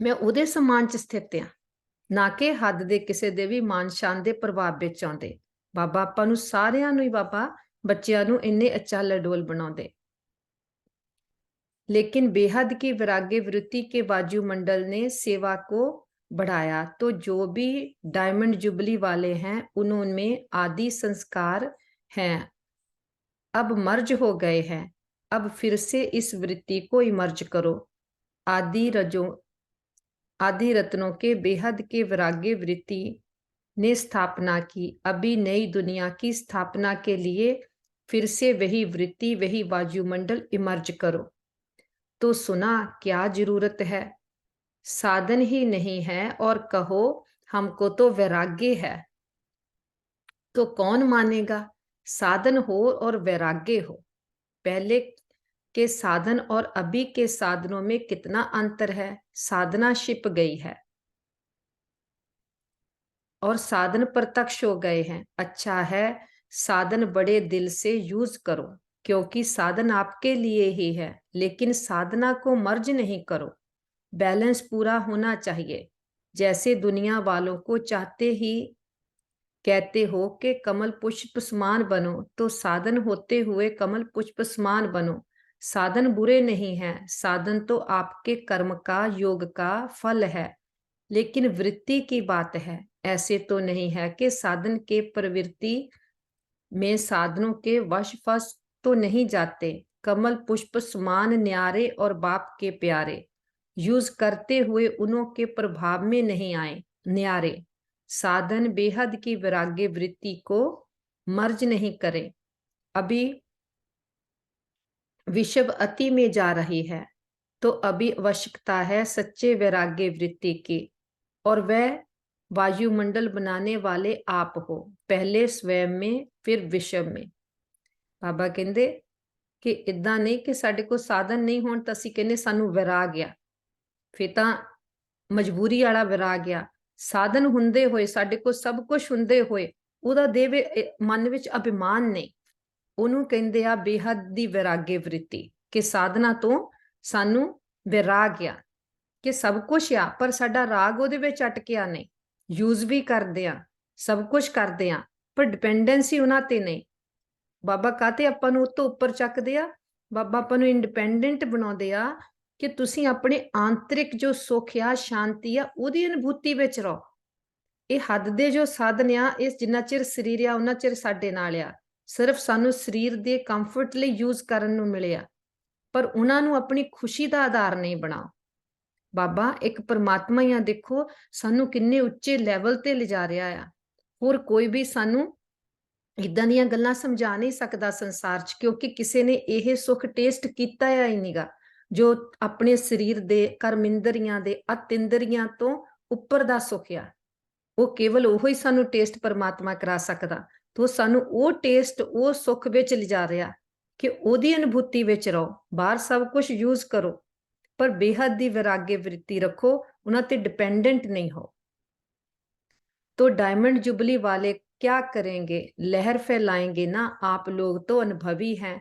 ਮੈਂ ਉਹਦੇ ਸਮਾਨ 'ਚ ਸਥਿਤ ਆ, ਨਾ ਕਿ ਹੱਦ ਦੇ ਕਿਸੇ ਦੇ ਵੀ ਮਾਨ ਸ਼ਾਨ ਦੇ ਪ੍ਰਭਾਵ ਵਿੱਚ ਆਉਂਦੇ। ਬਾਬਾ ਆਪਾਂ ਨੂੰ ਸਾਰਿਆਂ ਨੂੰ ਹੀ, ਬਾਬਾ ਬੱਚਿਆਂ ਨੂੰ ਇੰਨੇ ਅਚਲ ਅਡੋਲ ਬਣਾਉਂਦੇ। लेकिन बेहद की वैराग्य वृत्ति के वायुमंडल ने सेवा को बढ़ाया, तो जो भी डायमंड जुबली वाले हैं उनमें आदि संस्कार हैं, अब मर्ज हो गए हैं, अब फिर से इस वृत्ति को इमर्ज करो। आदि रत्नों के बेहद के वैराग्य वृत्ति ने स्थापना की, अभी नई दुनिया की स्थापना के लिए फिर से वही वृत्ति, वही वायुमंडल इमर्ज करो। तो सुना क्या जरूरत है, साधन ही नहीं है और कहो हमको तो वैराग्य है, तो कौन मानेगा? साधन हो और वैराग्य हो। पहले के साधन और अभी के साधनों में कितना अंतर है। साधना छिप गई है और साधन प्रत्यक्ष हो गए हैं। अच्छा है साधन बड़े दिल से यूज करो, क्योंकि साधन आपके लिए ही है, लेकिन साधना को मर्ज नहीं करो। बैलेंस पूरा होना चाहिए। जैसे दुनिया वालों को चाहते ही कहते हो कि कमल पुष्प समान बनो, तो साधन होते हुए कमल पुष्प समान बनो। साधन बुरे नहीं हैं, साधन तो आपके कर्म का, योग का फल है। लेकिन वृत्ति की बात है। ऐसे तो नहीं है कि साधन के प्रवृत्ति में साधनों के वश तो नहीं जाते। कमल पुष्प समान न्यारे और बाप के प्यारे, यूज करते हुए उन्हों के प्रभाव में नहीं आए न्यारे। साधन बेहद की वैराग्य वृत्ति को मर्ज नहीं करे। अभी विश्व अति में जा रही है, तो अभी आवश्यकता है सच्चे वैराग्य वृत्ति की, और वह वायुमंडल बनाने वाले आप हो, पहले स्वयं में फिर विश्व में। बाबा कहते कि इदां नहीं कि साडे को साधन नहीं होण तां असीं कहने सानू वैराग आ, फिर तां मजबूरी वाला वैराग आ। साधन हुंदे होए, साडे को सब कुछ हुंदे होए, ਉਹਦਾ ਦੇਵੇ मन विच अभिमान नहीं, ਉਹਨੂੰ ਕਹਿੰਦੇ ਆ ਬੇਹੱਦ ਦੀ ਵੈਰਾग्य वृत्ति, कि साधना तो सानू वैराग आ कि सब कुछ आ, पर साडा राग ਉਹਦੇ ਵਿੱਚ ਅਟਕਿਆ नहीं। यूज भी करते आ, सब कुछ करते आ, पर डिपेंडेंसी ਉਹਨਾਂ ਤੇ नहीं। ਬਾਬਾ ਕਾਤੇ ਆਪਾਂ ਨੂੰ ਉਤੋਂ ਉੱਪਰ ਚੱਕਦੇ ਆ? ਬਾਬਾ ਆਪਾਂ ਨੂੰ ਇੰਡੀਪੈਂਡੈਂਟ ਬਣਾਉਂਦੇ ਆ ਕਿ ਤੁਸੀਂ ਆਪਣੇ ਆਂਤਰਿਕ ਜੋ ਸੁੱਖ ਆ, ਸ਼ਾਂਤੀ ਆ, ਉਹਦੀ ਅਨੁਭੂਤੀ ਵਿੱਚ ਰਹੋ। ਇਹ ਹੱਦ ਦੇ ਜੋ ਸਾਧਨ ਆ, ਇਸ ਜਿੰਨਾ ਚਿਰ ਸਰੀਰ ਆ ਉਹਨਾਂ ਚਿਰ ਸਾਡੇ ਨਾਲ ਆ। ਸਿਰਫ ਸਾਨੂੰ ਸਰੀਰ ਦੇ ਕੰਫਰਟ ਲਈ ਯੂਜ਼ ਕਰਨ ਨੂੰ ਮਿਲਿਆ, ਪਰ ਉਹਨਾਂ ਨੂੰ ਆਪਣੀ ਖੁਸ਼ੀ ਦਾ ਆਧਾਰ ਨਹੀਂ ਬਣਾਓ। ਬਾਬਾ ਇੱਕ ਪਰਮਾਤਮਾ ਹੀ ਆ, ਦੇਖੋ ਸਾਨੂੰ ਕਿੰਨੇ ਉੱਚੇ ਲੈਵਲ ਤੇ ਲਿਜਾ ਰਿਹਾ ਆ। ਹੋਰ ਕੋਈ ਵੀ ਸਾਨੂੰ ਇਦਾਂ ਦੀਆਂ ਗੱਲਾਂ ਸਮਝਾ ਨਹੀਂ ਸਕਦਾ ਸੰਸਾਰ 'ਚ, ਕਿਉਂਕਿ ਕਿਸੇ ਨੇ ਇਹ ਸੁੱਖ ਟੇਸਟ ਕੀਤਾ ਹੀ ਨਹੀਂਗਾ ਜੋ ਆਪਣੇ ਸਰੀਰ ਦੇ ਕਰਮਿੰਦਰੀਆਂ ਦੇ ਅਤਿੰਦਰੀਆਂ ਤੋਂ ਉੱਪਰ ਦਾ ਸੁੱਖ ਆ। ਉਹ ਕੇਵਲ ਉਹੀ ਸਾਨੂੰ ਟੇਸਟ ਪਰਮਾਤਮਾ ਕਰਾ ਸਕਦਾ। ਤੋ ਸਾਨੂੰ ਉਹ ਟੇਸਟ, ਉਹ ਸੁੱਖ ਵਿੱਚ ਲਿਜਾ ਰਿਹਾ ਕਿ ਉਹਦੀ ਅਨੁਭੂਤੀ ਵਿੱਚ ਰਹੋ। ਬਾਹਰ ਸਭ ਕੁਝ ਯੂਜ਼ ਕਰੋ, पर बेहद दी वैराग्य वृत्ति रखो, उन्होंने डिपेंडेंट नहीं हो। तो डायमंड जुबली वाले क्या करेंगे? लहर फैलाएंगे ना। आप लोग तो अनुभवी हैं,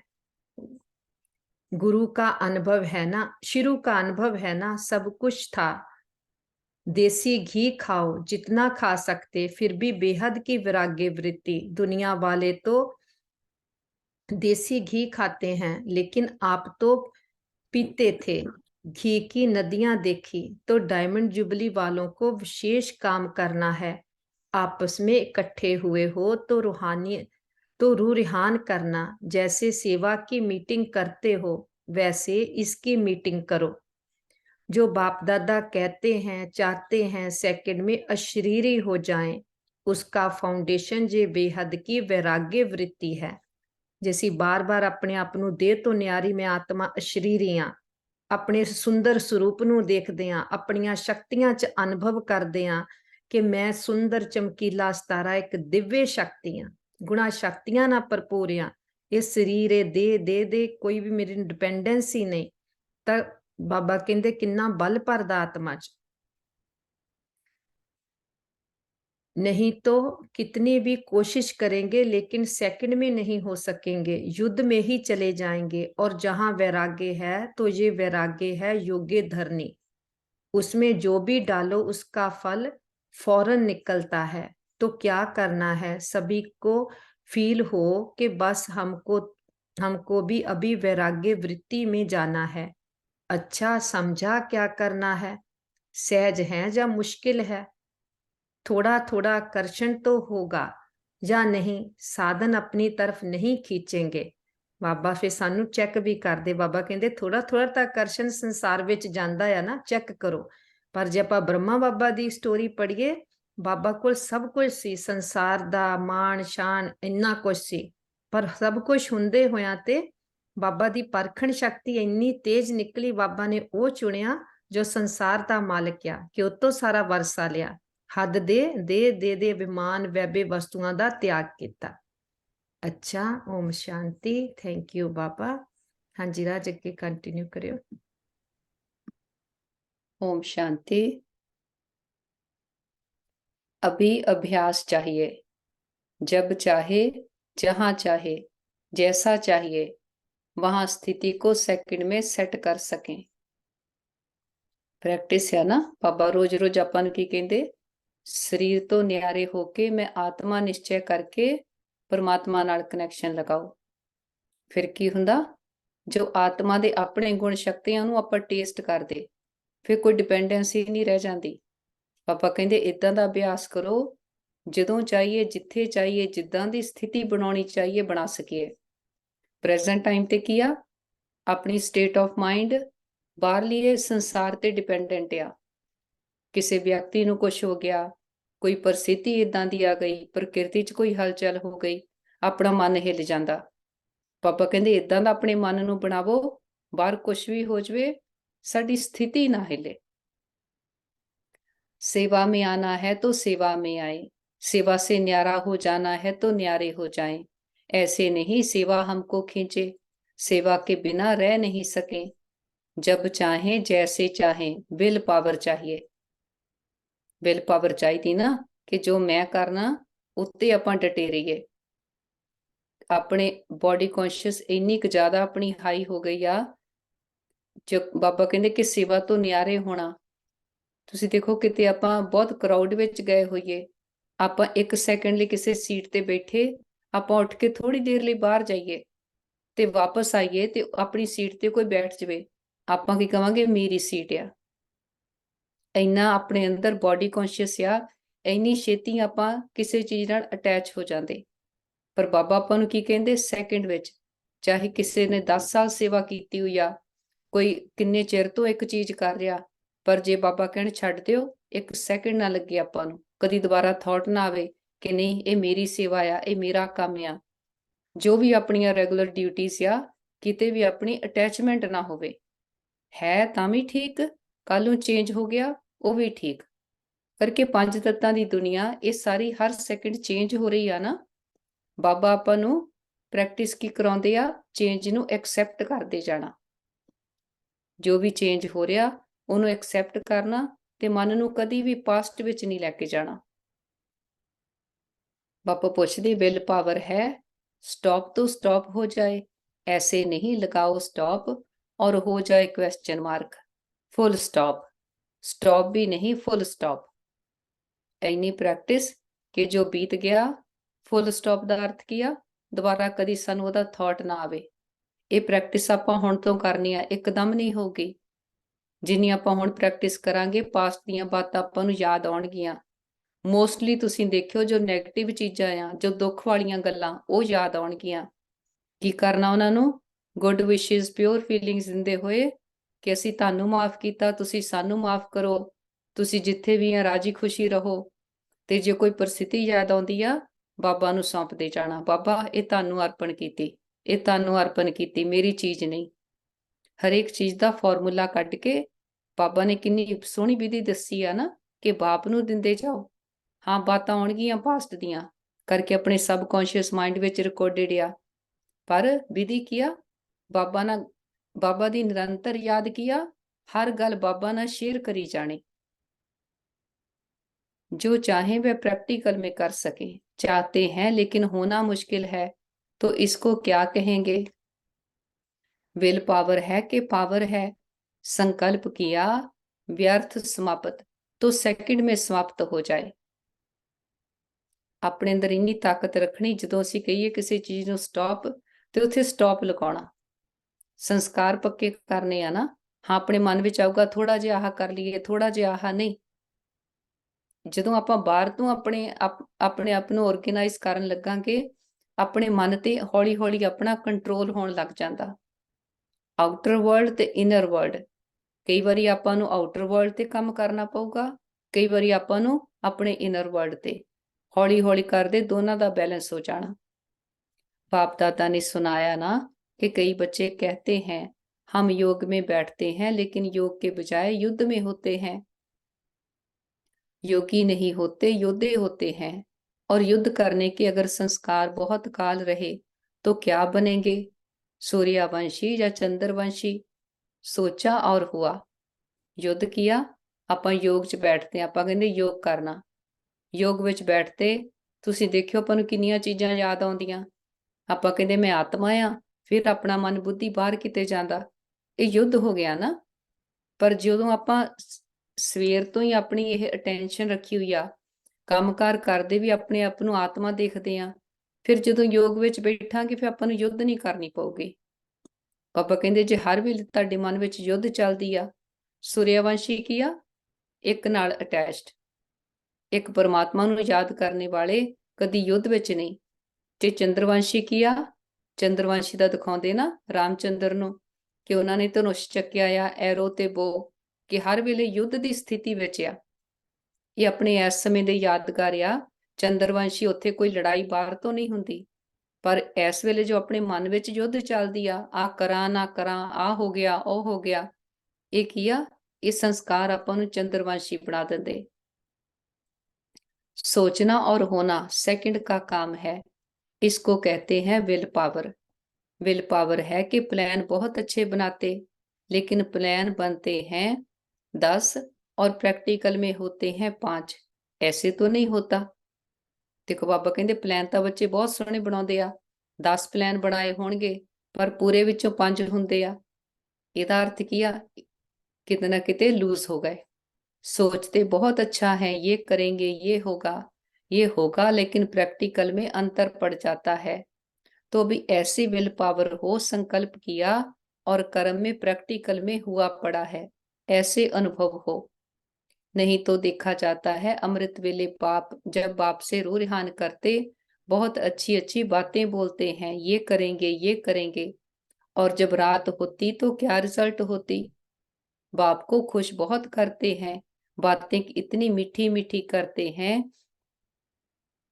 गुरु का अनुभव है ना, शुरू का अनुभव है ना, सब कुछ था। देसी घी खाओ जितना खा सकते, फिर भी बेहद की वैराग्य वृत्ति। दुनिया वाले तो देसी घी खाते हैं, लेकिन आप तो पीते थे घी की नदियां देखी। तो डायमंड जुबली वालों को विशेष काम करना है। आपस में इकट्ठे हुए हो तो रूह रिहान करना। जैसे सेवा की मीटिंग करते हो, वैसे इसकी मीटिंग करो। जो बाप दादा कहते हैं, चाहते हैं सेकंड में अशरीरी हो जाएं, उसका फाउंडेशन जे बेहद की वैराग्य वृत्ति है। जैसी बार बार अपने आप ਨੂੰ देह तो न्यारी मैं आत्मा अशरीरी ਆਂ, ਆਪਣੇ ਸੁੰਦਰ ਸਰੂਪ ਨੂੰ ਦੇਖਦੇ ਆਂ, ਆਪਣੀਆਂ ਸ਼ਕਤੀਆਂ 'ਚ ਅਨੁਭਵ ਕਰਦੇ ਆਂ ਕਿ ਮੈਂ ਸੁੰਦਰ ਚਮਕੀਲਾ ਸਤਾਰਾ ਇੱਕ ਦਿਵਯ ਸ਼ਕਤੀ ਆਂ, ਗੁਣਾ ਸ਼ਕਤੀਆਂ ਨਾਲ ਭਰਪੂਰ ਆਂ। ਇਹ ਸਰੀਰ, ਇਹ ਦੇਹ ਦੇ ਕੋਈ ਵੀ ਮੇਰੀ ਡਿਪੈਂਡੈਂਸੀ ਨਹੀਂ। ਤਾਂ ਬਾਬਾ ਕਹਿੰਦੇ ਕਿੰਨਾ ਬਲ ਭਰਦਾ ਆਤਮਾ 'ਚ। नहीं तो कितनी भी कोशिश करेंगे, लेकिन सेकंड में नहीं हो सकेंगे, युद्ध में ही चले जाएंगे। और जहां वैराग्य है तो ये वैराग्य है योग्य धरनी। उसमें जो भी डालो उसका फल फौरन निकलता है। तो क्या करना है? सभी को फील हो कि बस हमको भी अभी वैराग्य वृत्ति में जाना है। अच्छा समझा क्या करना है? सहज है या मुश्किल है? थोड़ा थोड़ा आकर्षण तो होगा या नहीं? साधन अपनी तरफ नहीं खींचेंगे। बाबा फिर सानू चेक भी करते। बाबा कहते थोड़ा थोड़ा तो आकर्षण संसार विच जांदा है ना, चेक करो। पर जे आपां ब्रह्मा बाबा दी स्टोरी पढ़िए, बाबा कोल सब कुछ सी, संसार दा मान शान इन्ना कुछ सी, पर सब कुछ हुंदे होया ते बाबा दी परखण शक्ति इन्नी तेज निकली। बाबा ने वो चुनिया जो संसार दा मालिक आ, कि उतों सारा वरसा लिया। हद दे अभिमान वैभव वस्तुआं दा त्याग किया। अच्छा, ओम शांति। थैंक यू बाबा। हाँ जी राज, अगे कंटिन्यू करियो। ओम शांति। अभी अभ्यास चाहिए, जब चाहे जहां चाहे, जैसा चाहिए, वहां स्थिति को सेकंड में सेट कर सकें। प्रैक्टिस है ना। बाबा रोज रोज अपन की कहते, सरीर तो न्यारे होके मैं आत्मा निश्चय करके परमात्मा नाल कनैक्शन लगाओ। फिर की हुंदा, जो आत्मा दे अपने गुण शक्तियां नूं आपां टेस्ट करदे, फिर कोई डिपेंडेंसी नहीं रह जाती। पापा कहते इदां दा अभ्यास करो, ਜਦੋਂ ਚਾਹੀਏ, ਜਿੱਥੇ ਚਾਹੀਏ, ਜਿੱਦਾਂ ਦੀ ਸਥਿਤੀ ਬਣਾਉਣੀ ਚਾਹੀਏ ਬਣਾ ਸਕੀਏ। ਪ੍ਰੈਜ਼ੈਂਟ ਟਾਈਮ ਤੇ ਕੀ ਆ, ਆਪਣੀ ਸਟੇਟ ਆਫ ਮਾਈਂਡ ਬਾਹਰਲੀ ਸੰਸਾਰ ਤੇ ਡਿਪੈਂਡੈਂਟ ਆ। ਕਿਸੇ ਵਿਅਕਤੀ ਨੂੰ ਕੁਝ ਹੋ ਗਿਆ, ਕੋਈ ਪਰਿਸਥਿਤੀ ਇਦਾਂ ਦੀ ਆ ਗਈ, ਪ੍ਰਕਿਰਤੀ 'ਚ ਕੋਈ ਹਲਚਲ ਹੋ ਗਈ, ਆਪਣਾ ਮਨ ਹਿੱਲ ਜਾਂਦਾ। ਪਾਪਾ ਕਹਿੰਦੇ ਇਦਾਂ ਦਾ ਆਪਣੇ ਮਨ ਨੂੰ ਬਣਾਵੋ, ਬਾਹਰ ਕੁਝ ਵੀ ਹੋ ਜਾਵੇ, ਸਾਡੀ ਸਥਿਤੀ ਨਾ हिले। सेवा में आना है तो सेवा में आए, सेवा से न्यारा हो जाना है तो न्यारे हो जाएं। ऐसे नहीं सेवा हमको खींचे, सेवा के बिना रह नहीं सके। जब चाहें जैसे चाहें, विल पावर चाहिए। विल पावर चाहिए ना, कि जो मैं करना उत्ते आपां डटे रहिए। अपने बॉडी कॉन्शियस इन्नी क ज्यादा अपनी हाई हो गई आ, जो बाबा कहते कि सेवा तो न्यारे होना। ਤੁਸੀਂ ਦੇਖੋ ਕਿਤੇ ਆਪਾਂ ਬਹੁਤ ਕਰਾਊਡ ਵਿੱਚ ਗਏ ਹੋਈਏ, ਆਪਾਂ 1 ਸੈਕਿੰਡ ਲਈ ਕਿਸੇ ਸੀਟ ਤੇ ਬੈਠੇ, ਆਪਾਂ ਉੱਠ ਕੇ ਥੋੜੀ ਦੇਰ ਲਈ ਬਾਹਰ ਜਾਈਏ ਤੇ ਵਾਪਸ ਆਈਏ ਤੇ ਆਪਣੀ ਸੀਟ ਤੇ ਕੋਈ ਬੈਠ ਜਾਵੇ, ਆਪਾਂ ਕੀ ਕਵਾਂਗੇ, ਮੇਰੀ ਸੀਟ ਆ। ਇੰਨਾ ਆਪਣੇ ਅੰਦਰ ਬੋਡੀ ਕੌਨਸ਼ੀਅਸ ਆ, ਇੰਨੀ ਛੇਤੀ ਆਪਾਂ ਕਿਸੇ ਚੀਜ਼ ਨਾਲ ਅਟੈਚ ਹੋ ਜਾਂਦੇ। ਪਰ ਬਾਬਾ ਆਪਾਂ ਨੂੰ ਕੀ ਕਹਿੰਦੇ, ਸੈਕਿੰਡ ਵਿੱਚ, ਚਾਹੇ ਕਿਸੇ ਨੇ 10 ਸਾਲ ਸੇਵਾ ਕੀਤੀ ਹੋਈ ਆ, ਕੋਈ ਕਿੰਨੇ ਚਿਰ ਤੋਂ ਇੱਕ ਚੀਜ਼ ਕਰ ਰਿਹਾ, ਪਰ ਜੇ ਬਾਬਾ ਕਹਿਣ ਛੱਡ ਦਿਓ, 1 ਸੈਕਿੰਡ ਨਾ ਲੱਗੇ ਆਪਾਂ ਨੂੰ, ਕਦੀ ਦੁਬਾਰਾ ਥਾਟ ਨਾ ਆਵੇ ਕਿ ਨਹੀਂ ਇਹ ਮੇਰੀ ਸੇਵਾ ਆ, ਇਹ ਮੇਰਾ ਕੰਮ ਆ। ਜੋ ਵੀ ਆਪਣੀਆਂ ਰੈਗੂਲਰ ਡਿਊਟੀਆਂ ਆ, ਕਿਤੇ ਵੀ ਆਪਣੀ ਅਟੈਚਮੈਂਟ ਨਾ ਹੋਵੇ। ਹੈ ਤਾਂ ਵੀ ਠੀਕ, ਕੱਲ ਨੂੰ ਚੇਂਜ ਹੋ ਗਿਆ ਉਹ ਵੀ ਠੀਕ, ਕਰਕੇ 5 ਤੱਤਾਂ ਦੀ ਦੁਨੀਆ ਇਹ ਸਾਰੀ ਹਰ ਸੈਕਿੰਡ ਚੇਂਜ ਹੋ ਰਹੀ ਆ ਨਾ। ਬਾਬਾ ਆਪਾਂ ਨੂੰ ਪ੍ਰੈਕਟਿਸ ਕੀ ਕਰਾਉਂਦੇ ਆ, ਚੇਂਜ ਨੂੰ ਐਕਸੈਪਟ ਕਰਦੇ ਜਾਣਾ। ਜੋ ਵੀ ਚੇਂਜ ਹੋ ਰਿਹਾ ਉਹਨੂੰ ਐਕਸੈਪਟ ਕਰਨਾ ਤੇ ਮਨ ਨੂੰ ਕਦੀ ਵੀ ਪਾਸਟ ਵਿੱਚ ਨਹੀਂ ਲੈ ਕੇ ਜਾਣਾ। ਬਾਬਾ ਪੁੱਛਦੇ, ਵਿਲ ਪਾਵਰ ਹੈ, स्टॉप तो स्टॉप हो जाए, ऐसे नहीं लगाओ स्टॉप और हो जाए question mark, full stop. Stop भी नहीं, फुल स्टॉप। इन्नी प्रैक्टिस कि जो बीत गया, फुल स्टॉप का अर्थ किया, दोबारा कदी सानू ओहदा थॉट ना आवे। ये प्रैक्टिस आपां हुण तो करनी है, एकदम नहीं होगी। जिन्नी आपां हुण प्रैक्टिस करांगे, पास्ट दीयां बातां आपां नूं याद आउणगीਆਂ। ਮੋਸਟਲੀ ਤੁਸੀਂ ਦੇਖਿਓ ਜੋ ਨੈਗੇਟਿਵ ਚੀਜ਼ਾਂ ਆ, ਜੋ ਦੁੱਖ ਵਾਲੀਆਂ ਗੱਲਾਂ, ਉਹ ਯਾਦ ਆਉਣਗੀਆਂ। ਕੀ ਕਰਨਾ ਉਹਨਾਂ ਨੂੰ, ਗੁੱਡ ਵਿਸ਼ੇਸ, ਪਿਓਰ ਫੀਲਿੰਗਸ ਦਿੰਦੇ ਹੋਏ ਕਿ ਅਸੀਂ ਤੁਹਾਨੂੰ ਮਾਫ ਕੀਤਾ, ਤੁਸੀਂ ਸਾਨੂੰ ਮਾਫ ਕਰੋ, ਤੁਸੀਂ ਜਿੱਥੇ ਵੀ ਆ ਰਾਜੀ ਖੁਸ਼ੀ ਰਹੋ। ਤੇ ਜੇ ਕੋਈ ਪਰਿਸਥਿਤੀ ਯਾਦ ਆਉਂਦੀ ਆ, ਬਾਬਾ ਨੂੰ ਸੌਂਪਦੇ ਜਾਣਾ, ਬਾਬਾ ਇਹ ਤੁਹਾਨੂੰ ਅਰਪਣ ਕੀਤੀ, ਇਹ ਤੁਹਾਨੂੰ ਅਰਪਣ ਕੀਤੀ, ਮੇਰੀ ਚੀਜ਼ ਨਹੀਂ। ਹਰੇਕ ਚੀਜ਼ ਦਾ ਫਾਰਮੂਲਾ ਕੱਢ ਕੇ ਬਾਬਾ ਨੇ ਕਿੰਨੀ ਸੋਹਣੀ ਵਿਧੀ ਦੱਸੀ ਆ ਨਾ, ਕਿ ਬਾਪ ਨੂੰ ਦਿੰਦੇ ਜਾਓ। ਹਾਂ ਬਾਤਾਂ ਆਉਣਗੀਆਂ ਪਾਸਟ ਦੀਆਂ, ਕਰਕੇ ਆਪਣੇ ਸਬਕੌਂਸ਼ੀਅਸ ਮਾਈਂਡ ਵਿੱਚ ਰਿਕਾਰਡਡ ਆ, ਪਰ ਵਿਧੀ ਕੀ ਆ, ਬਾਬਾ ਨਾਲ, ਬਾਬਾ ਦੀ ਨਿਰੰਤਰ ਯਾਦ ਕੀ ਆ, ਹਰ ਗੱਲ ਬਾਬਾ ਨਾਲ शेयर करी जानी। जो चाहे वह प्रैक्टिकल में कर सके, चाहते हैं लेकिन होना मुश्किल है, तो इसको क्या कहेंगे। विल पावर है कि पावर है, संकल्प किया, व्यर्थ समाप्त, तो सेकंड में समाप्त हो जाए। ਆਪਣੇ ਅੰਦਰ ਇੰਨੀ ਤਾਕਤ ਰੱਖਣੀ, ਜਦੋਂ ਅਸੀਂ ਕਹੀਏ ਕਿਸੇ ਚੀਜ਼ ਨੂੰ ਸਟਾਪ, ਤੇ ਉੱਥੇ ਸਟਾਪ ਲਗਾਉਣਾ। ਸੰਸਕਾਰ ਪੱਕੇ ਕਰਨੇ ਆ ਨਾ। ਹਾਂ ਆਪਣੇ ਮਨ ਵਿੱਚ ਆਊਗਾ ਥੋੜਾ ਜਿਹਾ ਆਹ ਕਰ ਲਈਏ, ਥੋੜਾ ਜਿਹਾ ਆਹ ਨਹੀਂ। ਜਦੋਂ ਆਪਾਂ ਬਾਹਰ ਤੋਂ ਆਪਣੇ ਆਪ ਨੂੰ ਆਰਗੇਨਾਈਜ਼ ਕਰਨ ਲੱਗਾਂਗੇ, ਆਪਣੇ ਮਨ ਤੇ ਹੌਲੀ ਹੌਲੀ ਆਪਣਾ ਕੰਟਰੋਲ ਹੋਣ ਲੱਗ ਜਾਂਦਾ। ਆਊਟਰ ਵਰਲਡ ਤੇ ਇਨਰ ਵਰਲਡ, ਕਈ ਵਾਰੀ ਆਪਾਂ ਨੂੰ ਆਊਟਰ ਵਰਲਡ ਤੇ ਕੰਮ ਕਰਨਾ ਪਊਗਾ, ਕਈ ਵਾਰੀ ਆਪਾਂ ਨੂੰ ਆਪਣੇ ਇਨਰ ਵਰਲਡ ਤੇ। हौली हौली करते दोनों का बैलेंस हो जाना। बाप दादा ने सुनाया ना कि कई बच्चे कहते हैं हम योग में बैठते हैं, लेकिन योग के बजाय युद्ध में होते हैं। योगी नहीं होते, योद्धे होते हैं। और युद्ध करने के अगर संस्कार बहुत काल रहे तो क्या बनेंगे, सूर्यवंशी या चंद्रवंशी। सोचा और हुआ। युद्ध किया, ਆਪਾਂ योग च बैठते हैं, ਆਪਾਂ ਕਹਿੰਦੇ योग करना। ਯੋਗ ਵਿੱਚ ਬੈਠਦੇ ਤੁਸੀਂ ਦੇਖਿਓ ਆਪਾਂ ਨੂੰ ਕਿੰਨੀਆਂ ਚੀਜ਼ਾਂ ਯਾਦ ਆਉਂਦੀਆਂ। ਆਪਾਂ ਕਹਿੰਦੇ ਮੈਂ ਆਤਮਾ ਆ, ਫਿਰ ਆਪਣਾ ਮਨ ਬੁੱਧੀ ਬਾਹਰ ਕਿਤੇ ਜਾਂਦਾ, ਇਹ ਯੁੱਧ ਹੋ ਗਿਆ ਨਾ। ਪਰ ਜਦੋਂ ਆਪਾਂ ਸਵੇਰ ਤੋਂ ਹੀ ਆਪਣੀ ਇਹ ਅਟੈਂਸ਼ਨ ਰੱਖੀ ਹੋਈ ਆ, ਕੰਮਕਾਰ ਕਰਦੇ ਵੀ ਆਪਣੇ ਆਪ ਨੂੰ ਆਤਮਾ ਦੇਖਦੇ ਆ, ਫਿਰ ਜਦੋਂ ਯੋਗ ਵਿੱਚ ਬੈਠਾਂਗੇ ਫਿਰ ਆਪਾਂ ਨੂੰ ਯੁੱਧ ਨਹੀਂ ਕਰਨੀ ਪਊਗੀ। ਬਾਬਾ ਕਹਿੰਦੇ ਜੇ ਹਰ ਵੇਲੇ ਤੁਹਾਡੇ ਮਨ ਵਿੱਚ ਯੁੱਧ ਚੱਲਦੀ ਆ, ਸੂਰਿਆਵੰਸ਼ੀ ਕੀ ਆ? ਇੱਕ ਨਾਲ ਅਟੈਚਡ, ਇੱਕ ਪਰਮਾਤਮਾ ਨੂੰ ਯਾਦ ਕਰਨੇ ਵਾਲੇ ਕਦੀ ਯੁੱਧ ਵਿੱਚ ਨਹੀਂ। ਤੇ ਚੰਦਰਵੰਸ਼ੀ ਕੀ ਆ? ਚੰਦਰਵੰਸ਼ੀ ਦਾ ਦਿਖਾਉਂਦੇ ਨਾ ਰਾਮਚੰਦਰ ਨੂੰ ਕਿ ਉਹਨਾਂ ਨੇ ਧਨੁਸ਼ ਚੱਕਿਆ ਆ, ਐਰੋ ਤੇ ਬੋ, ਕਿ ਹਰ ਵੇਲੇ ਯੁੱਧ ਦੀ ਸਥਿਤੀ ਵਿੱਚ ਆ। ਇਹ ਆਪਣੇ ਇਸ ਸਮੇਂ ਦੇ ਯਾਦਗਾਰ ਆ। ਚੰਦਰਵੰਸ਼ੀ ਉੱਥੇ ਕੋਈ ਲੜਾਈ ਬਾਹਰ ਤੋਂ ਨਹੀਂ ਹੁੰਦੀ, ਪਰ ਇਸ ਵੇਲੇ ਜੋ ਆਪਣੇ ਮਨ ਵਿੱਚ ਯੁੱਧ ਚੱਲਦੀ ਆ, ਆ ਕਰਾਂ ਨਾ ਕਰਾਂ, ਆ ਹੋ ਗਿਆ ਉਹ ਹੋ ਗਿਆ, ਇਹ ਕੀ ਆ? ਇਹ ਸੰਸਕਾਰ ਆਪਾਂ ਨੂੰ ਚੰਦਰਵੰਸ਼ੀ ਬਣਾ ਦਿੰਦੇ। सोचना और होना सेकंड का काम है, इसको कहते हैं विल पावर। विल पावर है कि प्लान बहुत अच्छे बनाते, लेकिन प्लान बनते हैं 10 और प्रैक्टिकल में होते हैं 5। ऐसे तो नहीं होता। देखो बाबा कहते प्लान तो बच्चे बहुत सोहने बनाते आ, 10 प्लान बनाए होणगे पर पूरे विचों 5 हुंदे आ। इहदा अर्थ की आ? किते ना किते लूज हो गए। सोचते बहुत अच्छा है, ये करेंगे ये होगा, लेकिन प्रैक्टिकल में अंतर पड़ जाता है। तो भी ऐसी विल पावर हो, संकल्प किया और कर्म में प्रैक्टिकल में हुआ पड़ा है, ऐसे अनुभव हो। नहीं तो देखा जाता है अमृत वेले बाप जब बाप से रूह रिहान करते, बहुत अच्छी अच्छी बातें बोलते हैं, ये करेंगे, और जब रात होती तो क्या रिजल्ट होती? बाप को खुश बहुत करते हैं, बातें इतनी मीठी मीठी करते हैं,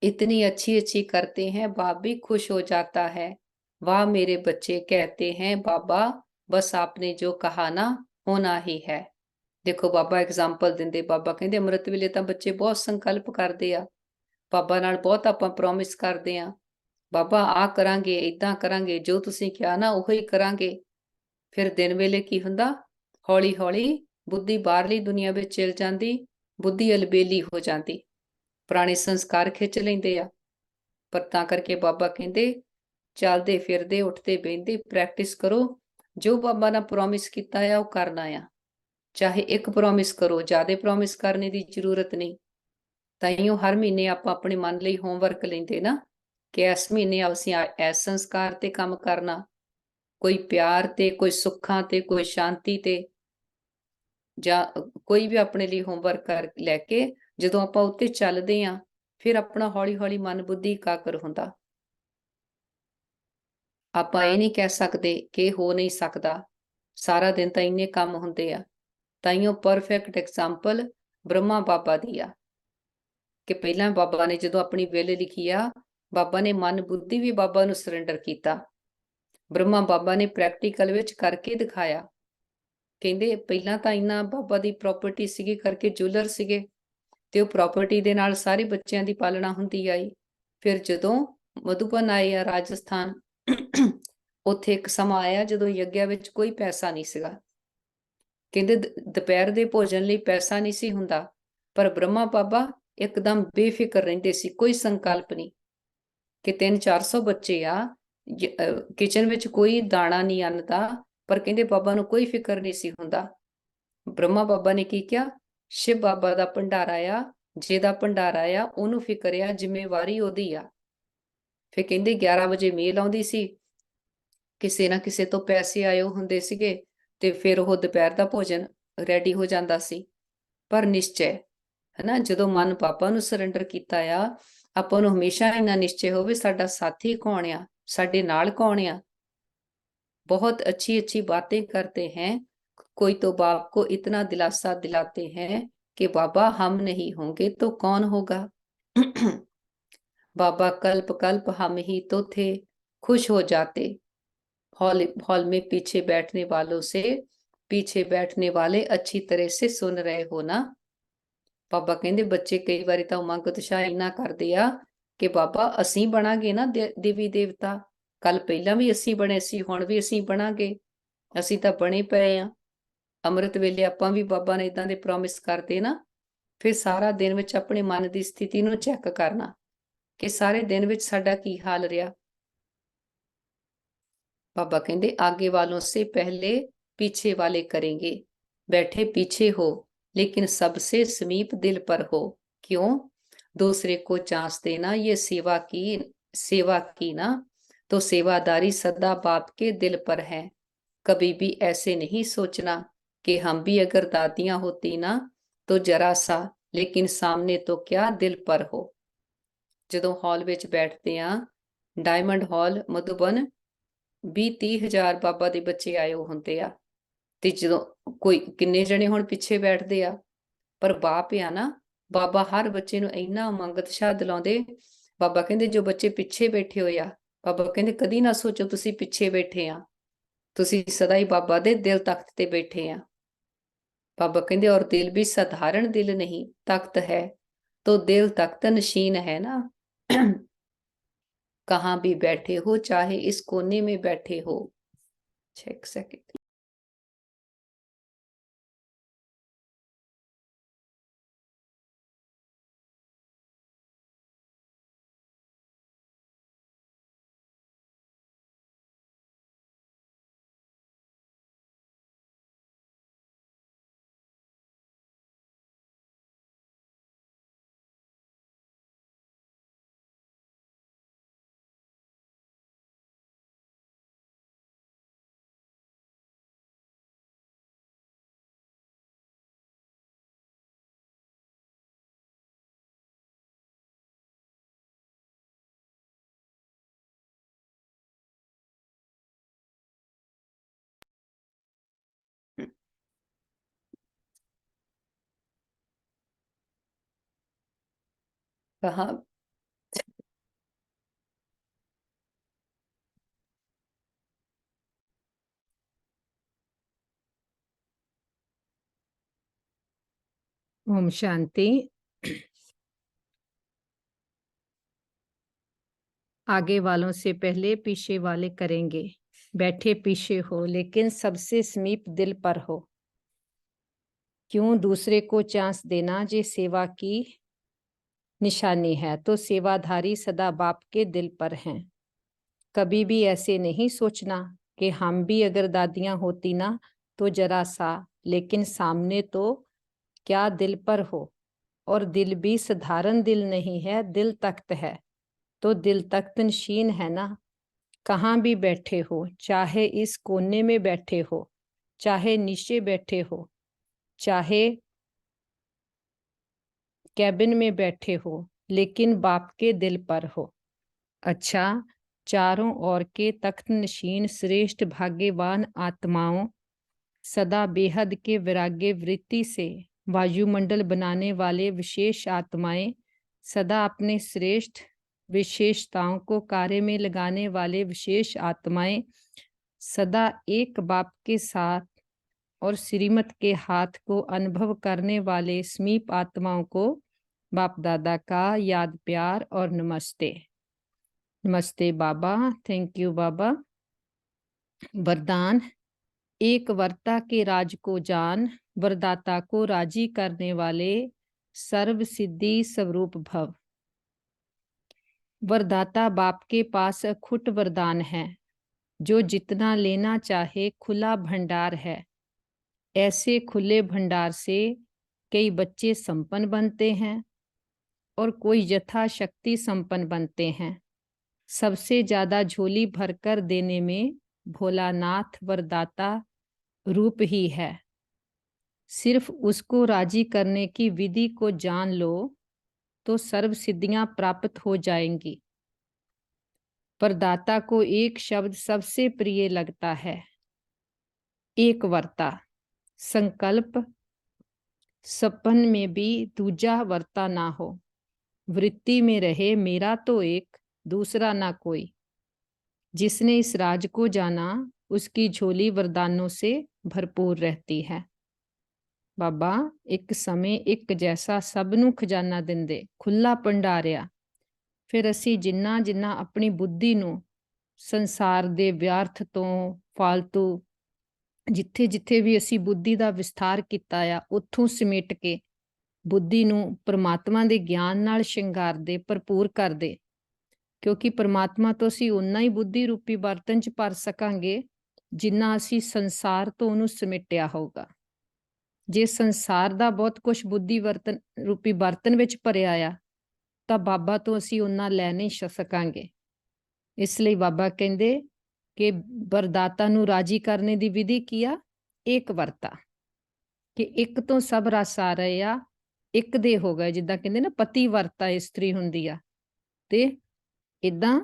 इतनी अच्छी अच्छी करते हैं, बाप भी खुश हो जाता है। वाह मेरे बच्चे, कहते हैं बाबा बस आपने जो कहा ना होना ही है। देखो बाबा एग्जाम्पल दिंदे, बाबा कहते अमृत वेले तां बच्चे बहुत संकल्प करते आ, बाबा नाल बहुत आपां प्रॉमिस करते आ, बाबा आ करांगे, इदां करांगे, जो तुसीं किहा ना उही करांगे। फिर दिन वेले की हुंदा? हौली हौली बुद्धि बाहरली दुनिया ਵਿੱਚ ਚਲ ਜਾਂਦੀ, बुद्धि अलबेली हो ਜਾਂਦੀ, ਪੁਰਾਣੇ ਸੰਸਕਾਰ ਖਿੱਚ ਲੈਂਦੇ ਆ। ਪਰ ਤਾਂ ਕਰਕੇ ਬਾਬਾ ਕਹਿੰਦੇ ਚੱਲਦੇ ਫਿਰਦੇ ਉੱਠਦੇ ਬਹਿੰਦੇ ਪ੍ਰੈਕਟਿਸ ਕਰੋ, ਜੋ ਬਾਬਾ ਨੇ ਪ੍ਰੋਮਿਸ ਕੀਤਾ ਆ ਉਹ ਕਰਨਾ ਆ। ਚਾਹੇ ਇੱਕ ਪ੍ਰੋਮਿਸ ਕਰੋ, ਜ਼ਿਆਦਾ ਪ੍ਰੋਮਿਸ ਕਰਨੇ ਦੀ ਜ਼ਰੂਰਤ ਨਹੀਂ। ਤਾਈਓ ਹਰ ਮਹੀਨੇ ਆਪਾਂ ਆਪਣੇ ਮਨ ਲਈ ਹੋਮਵਰਕ ਲੈਂਦੇ ਨਾ ਕਿ ਇਸ ਮਹੀਨੇ ਅਸੀਂ ਇਸ ਸੰਸਕਾਰ ਤੇ ਕੰਮ ਕਰਨਾ, ਕੋਈ ਪਿਆਰ ਤੇ, ਕੋਈ ਸੁੱਖਾਂ ਤੇ, ਕੋਈ ਸ਼ਾਂਤੀ ਤੇ, ਜਾਂ ਕੋਈ ਵੀ ਆਪਣੇ ਲਈ ਹੋਮਵਰਕ ਕਰ ਲੈ ਕੇ ਜਦੋਂ ਆਪਾਂ ਉੱਤੇ ਚੱਲਦੇ ਆ, ਫਿਰ ਆਪਣਾ ਹੌਲੀ ਹੌਲੀ ਮਨ ਬੁੱਧੀ ਇਕਾਗਰ ਹੁੰਦਾ। ਆਪਾਂ ਇਹ ਨਹੀਂ ਕਹਿ ਸਕਦੇ ਕਿ ਹੋ ਨਹੀਂ ਸਕਦਾ, ਸਾਰਾ ਦਿਨ ਤਾਂ ਇੰਨੇ ਕੰਮ ਹੁੰਦੇ ਆ। ਤਾਈਓ ਪਰਫੈਕਟ ਐਗਜ਼ਾਮਪਲ ਬ੍ਰਹਮਾ ਬਾਬਾ ਦੀ ਆ ਕਿ ਪਹਿਲਾਂ ਬਾਬਾ ਨੇ ਜਦੋਂ ਆਪਣੀ ਵਿਲ ਲਿਖੀ ਆ, ਬਾਬਾ ਨੇ ਮਨ ਬੁੱਧੀ ਵੀ ਬਾਬਾ ਨੂੰ ਸਰੈਂਡਰ ਕੀਤਾ। ਬ੍ਰਹਮਾ ਬਾਬਾ ਨੇ ਪ੍ਰੈਕਟੀਕਲ ਵਿੱਚ ਕਰਕੇ ਦਿਖਾਇਆ। ਕਹਿੰਦੇ ਪਹਿਲਾਂ ਤਾਂ ਇੰਨਾ ਬਾਬਾ ਦੀ ਪ੍ਰਾਪਰਟੀ ਸੀਗੀ ਕਰਕੇ ਜੂਲਰ ਸੀਗੇ, ਤੇ ਉਹ ਪ੍ਰਾਪਰਟੀ ਦੇ ਨਾਲ ਸਾਰੇ ਬੱਚਿਆਂ ਦੀ ਪਾਲਣਾ ਹੁੰਦੀ ਆਈ। ਫਿਰ ਜਦੋਂ ਮਧੂਬਨ ਆਏ ਆ ਰਾਜਸਥਾਨ, ਉੱਥੇ ਇੱਕ ਸਮਾਂ ਆਇਆ ਜਦੋਂ ਯੱਗਿਆ ਵਿੱਚ ਕੋਈ ਪੈਸਾ ਨਹੀਂ ਸੀਗਾ। ਕਹਿੰਦੇ ਦੁਪਹਿਰ ਦੇ ਭੋਜਨ ਲਈ ਪੈਸਾ ਨਹੀਂ ਸੀ ਹੁੰਦਾ, ਪਰ ਬ੍ਰਹਮਾ ਬਾਬਾ ਇੱਕਦਮ ਬੇਫਿਕਰ ਰਹਿੰਦੇ ਸੀ, ਕੋਈ ਸੰਕਲਪ ਨਹੀਂ ਕਿ 300-400 ਬੱਚੇ ਆ, ਕਿਚਨ ਵਿੱਚ ਕੋਈ ਦਾਣਾ ਨਹੀਂ ਅੰਨ ਦਾ, ਪਰ ਕਹਿੰਦੇ ਬਾਬਾ ਨੂੰ ਕੋਈ ਫਿਕਰ ਨਹੀਂ ਸੀ ਹੁੰਦਾ। ਬ੍ਰਹਮਾ ਬਾਬਾ ਨੇ ਕੀ ਕਿਹਾ? ਸ਼ਿਵ ਬਾਬਾ ਦਾ ਭੰਡਾਰਾ ਆ, ਜਿਹਦਾ ਭੰਡਾਰਾ ਆ ਉਹਨੂੰ ਫਿਕਰ ਆ, ਜ਼ਿੰਮੇਵਾਰੀ ਉਹਦੀ ਆ। ਫਿਰ ਕਹਿੰਦੇ 11 ਵਜੇ ਮੇਲ ਆਉਂਦੀ ਸੀ, ਕਿਸੇ ਨਾ ਕਿਸੇ ਤੋਂ ਪੈਸੇ ਆਏ ਹੁੰਦੇ ਸੀਗੇ, ਤੇ ਫਿਰ ਉਹ ਦੁਪਹਿਰ ਦਾ ਭੋਜਨ ਰੈਡੀ ਹੋ ਜਾਂਦਾ ਸੀ। ਪਰ ਨਿਸ਼ਚੈ ਹਨਾ, ਜਦੋਂ ਮਨ ਬਾਬਾ ਨੂੰ ਸਰੈਂਡਰ ਕੀਤਾ ਆ, ਆਪਾਂ ਨੂੰ ਹਮੇਸ਼ਾ ਇੰਨਾ ਨਿਸ਼ਚੈ ਹੋਵੇ ਸਾਡਾ ਸਾਥੀ ਕੌਣ ਆ, ਸਾਡੇ ਨਾਲ ਕੌਣ ਆ। बहुत अच्छी अच्छी बातें करते हैं, कोई तो बाप को इतना दिलासा दिलाते हैं कि बाबा हम नहीं होंगे तो कौन होगा। बाबा कल्प कल्प हम ही तो थे, खुश हो जाते। हॉल में पीछे बैठने वालों से, पीछे बैठने वाले अच्छी तरह से सुन रहे हो ना। बाबा कहते बच्चे कई बार तो उमंग उत्साह इन्ना करते आ कि बाबा असी बनांगे ना देवी देवता, ਕੱਲ ਪਹਿਲਾਂ ਵੀ ਅਸੀਂ ਬਣੇ ਸੀ, ਹੁਣ ਵੀ ਅਸੀਂ ਬਣਾਂਗੇ, ਅਸੀਂ ਤਾਂ ਬਣੇ ਪਏ ਆ। ਅੰਮ੍ਰਿਤ ਵੇਲੇ ਆਪਾਂ ਵੀ ਬਾਬਾ ਨੇ ਇਦਾਂ ਦੇ ਪ੍ਰੋਮਿਸ ਕਰਦੇ ਨਾ। ਫਿਰ ਸਾਰਾ ਦਿਨ ਵਿੱਚ ਆਪਣੇ ਮਨ ਦੀ ਸਥਿਤੀ ਨੂੰ ਚੈੱਕ ਕਰਨਾ ਕਿ ਸਾਰੇ ਦਿਨ ਵਿੱਚ ਸਾਡਾ ਕੀ ਹਾਲ ਰਿਹਾ। बाबा कहते आगे वालों से पहले पीछे वाले करेंगे। बैठे पीछे हो लेकिन सबसे समीप दिल पर हो। क्यों? दूसरे को चांस देना ये सेवा की ना, तो सेवादारी सदा बाप के दिल पर है। कभी भी ऐसे नहीं सोचना कि हम भी अगर दादियां होती ना तो जरा सा, लेकिन सामने तो क्या दिल पर हो। ਜਦੋਂ ਹਾਲ ਵਿੱਚ ਬੈਠਦੇ ਆ, ਡਾਇਮੰਡ ਹਾਲ ਮਧੂਬਨ 20-30 ਹਜ਼ਾਰ ਬਾਬਾ ਦੇ ਬੱਚੇ ਆਏ ਹੁੰਦੇ ਆ, ਤੇ ਜਦੋਂ ਕੋਈ ਕਿੰਨੇ ਜਣੇ ਹੁਣ ਪਿੱਛੇ ਬੈਠਦੇ ਆ, ਪਰ ਬਾਪ ਆ ਨਾ, ਬਾਬਾ ਹਰ ਬੱਚੇ ਨੂੰ ਇੰਨਾ ਉਮੰਗ ਉਤਸ਼ਾਹ ਦਿਲਾਉਂਦੇ। ਬਾਬਾ ਕਹਿੰਦੇ ਜੋ ਬੱਚੇ ਪਿੱਛੇ ਬੈਠੇ ਹੋਏ ਆ, ਬਾਬਾ ਕਹਿੰਦੇ ਕਦੀ ਨਾ ਸੋਚੋ ਤੁਸੀਂ ਪਿੱਛੇ ਬੈਠੇ ਆ, ਤੁਸੀਂ ਸਦਾ ਹੀ ਬਾਬਾ ਦੇ ਦਿਲ ਤਖਤ ਤੇ ਬੈਠੇ ਆ। बाबा कहते और दिल भी साधारण दिल नहीं तख्त है, तो दिल तख्त नशीन है ना। कहाँ भी बैठे हो, चाहे इस कोने में बैठे हो। 6 सेकंड। कहा ओम शांति। आगे वालों से पहले पीछे वाले करेंगे। बैठे पीछे हो लेकिन सबसे समीप दिल पर हो। क्यों? दूसरे को चांस देना ये सेवा की निशानी है, तो सेवाधारी सदा बाप के दिल पर हैं। कभी भी ऐसे नहीं सोचना कि हम भी अगर दादियां होती ना तो जरा सा, लेकिन सामने तो क्या दिल पर हो। और दिल भी साधारण दिल नहीं है, दिल तख्त है, तो दिल तख्त नशीन है ना। कहाँ भी बैठे हो, चाहे इस कोने में बैठे हो, चाहे नीचे बैठे हो, चाहे कैबिन में बैठे हो, लेकिन बाप के दिल पर हो। अच्छा, चारों ओर के तख्त नशीन श्रेष्ठ भाग्यवान आत्माओं, सदा बेहद के वैराग्य वृत्ति से वायुमंडल बनाने वाले विशेष आत्माएं, सदा अपने श्रेष्ठ विशेषताओं को कार्य में लगाने वाले विशेष आत्माएं, सदा एक बाप के साथ और श्रीमत के हाथ को अनुभव करने वाले समीप आत्माओं को बाप दादा का याद प्यार और नमस्ते। नमस्ते बाबा। थैंक यू बाबा। वरदान। एक वर्ता के राज को जान, वरदाता को राजी करने वाले सर्व सिद्धि स्वरूप भव। वरदाता बाप के पास अखुट वरदान है, जो जितना लेना चाहे खुला भंडार है। ऐसे खुले भंडार से कई बच्चे संपन्न बनते हैं और कोई यथाशक्ति संपन्न बनते हैं। सबसे ज्यादा झोली भरकर देने में भोलानाथ वरदाता रूप ही है। सिर्फ उसको राजी करने की विधि को जान लो तो सर्व सिद्धियां प्राप्त हो जाएंगी। वरदाता को एक शब्द सबसे प्रिय लगता है, एक वर्ता। संकल्प सपन में भी दूजा वर्ता ना हो। वृत्ति में रहे मेरा तो एक, दूसरा ना कोई। जिसने इस राज को जाना उसकी झोली वरदानों से भरपूर रहती है। बाबा एक समय एक जैसा सब ਨੂੰ ਖਜ਼ਾਨਾ ਦਿੰਦੇ, ਖੁੱਲਾ ਭੰਡਾਰਿਆ। ਫਿਰ ਅਸੀਂ ਜਿੰਨਾ ਜਿੰਨਾ ਆਪਣੀ ਬੁੱਧੀ ਨੂੰ ਸੰਸਾਰ ਦੇ ਵਿਅਰਥ ਤੋਂ ਫालतू ਜਿੱਥੇ ਜਿੱਥੇ ਵੀ ਅਸੀਂ ਬੁੱਧੀ ਦਾ ਵਿਸਥਾਰ ਕੀਤਾ ਆ, ਉੱਥੋਂ ਸਮੇਟ ਕੇ ਬੁੱਧੀ ਨੂੰ ਪ੍ਰਮਾਤਮਾ ਦੇ ਗਿਆਨ ਨਾਲ ਸ਼ਿੰਗਾਰਦੇ, ਭਰਪੂਰ ਕਰਦੇ। ਕਿਉਂਕਿ ਪਰਮਾਤਮਾ ਤੋਂ ਅਸੀਂ ਉਨਾ ਹੀ ਬੁੱਧੀ ਰੂਪੀ ਬਰਤਨ 'ਚ ਭਰ ਸਕਾਂਗੇ ਜਿੰਨਾ ਅਸੀਂ ਸੰਸਾਰ ਤੋਂ ਉਹਨੂੰ ਸਮੇਟਿਆ ਹੋਊਗਾ। ਜੇ ਸੰਸਾਰ ਦਾ ਬਹੁਤ ਕੁਝ ਬੁੱਧੀ ਵਰਤਨ ਰੂਪੀ ਬਰਤਨ ਵਿੱਚ ਭਰਿਆ ਆ ਤਾਂ ਬਾਬਾ ਤੋਂ ਅਸੀਂ ਉਨਾ ਲੈ ਨਹੀਂ ਸਕਾਂਗੇ। ਇਸ ਲਈ ਬਾਬਾ ਕਹਿੰਦੇ ਕਿ ਵਰਦਾਤਾ ਨੂੰ ਰਾਜੀ ਕਰਨੇ ਦੀ ਵਿਧੀ ਕੀ ਆ? ਇੱਕ ਵਰਤਾ, ਕਿ ਇੱਕ ਤੋਂ ਸਭ ਰਸ ਆ ਰਹੇ ਆ, ਇੱਕ ਦੇ ਹੋ ਗਏ। ਜਿੱਦਾਂ ਕਹਿੰਦੇ ਨਾ ਪਤੀ ਵਰਤਾ ਇਸਤਰੀ ਹੁੰਦੀ ਆ, ਤੇ ਇਦਾਂ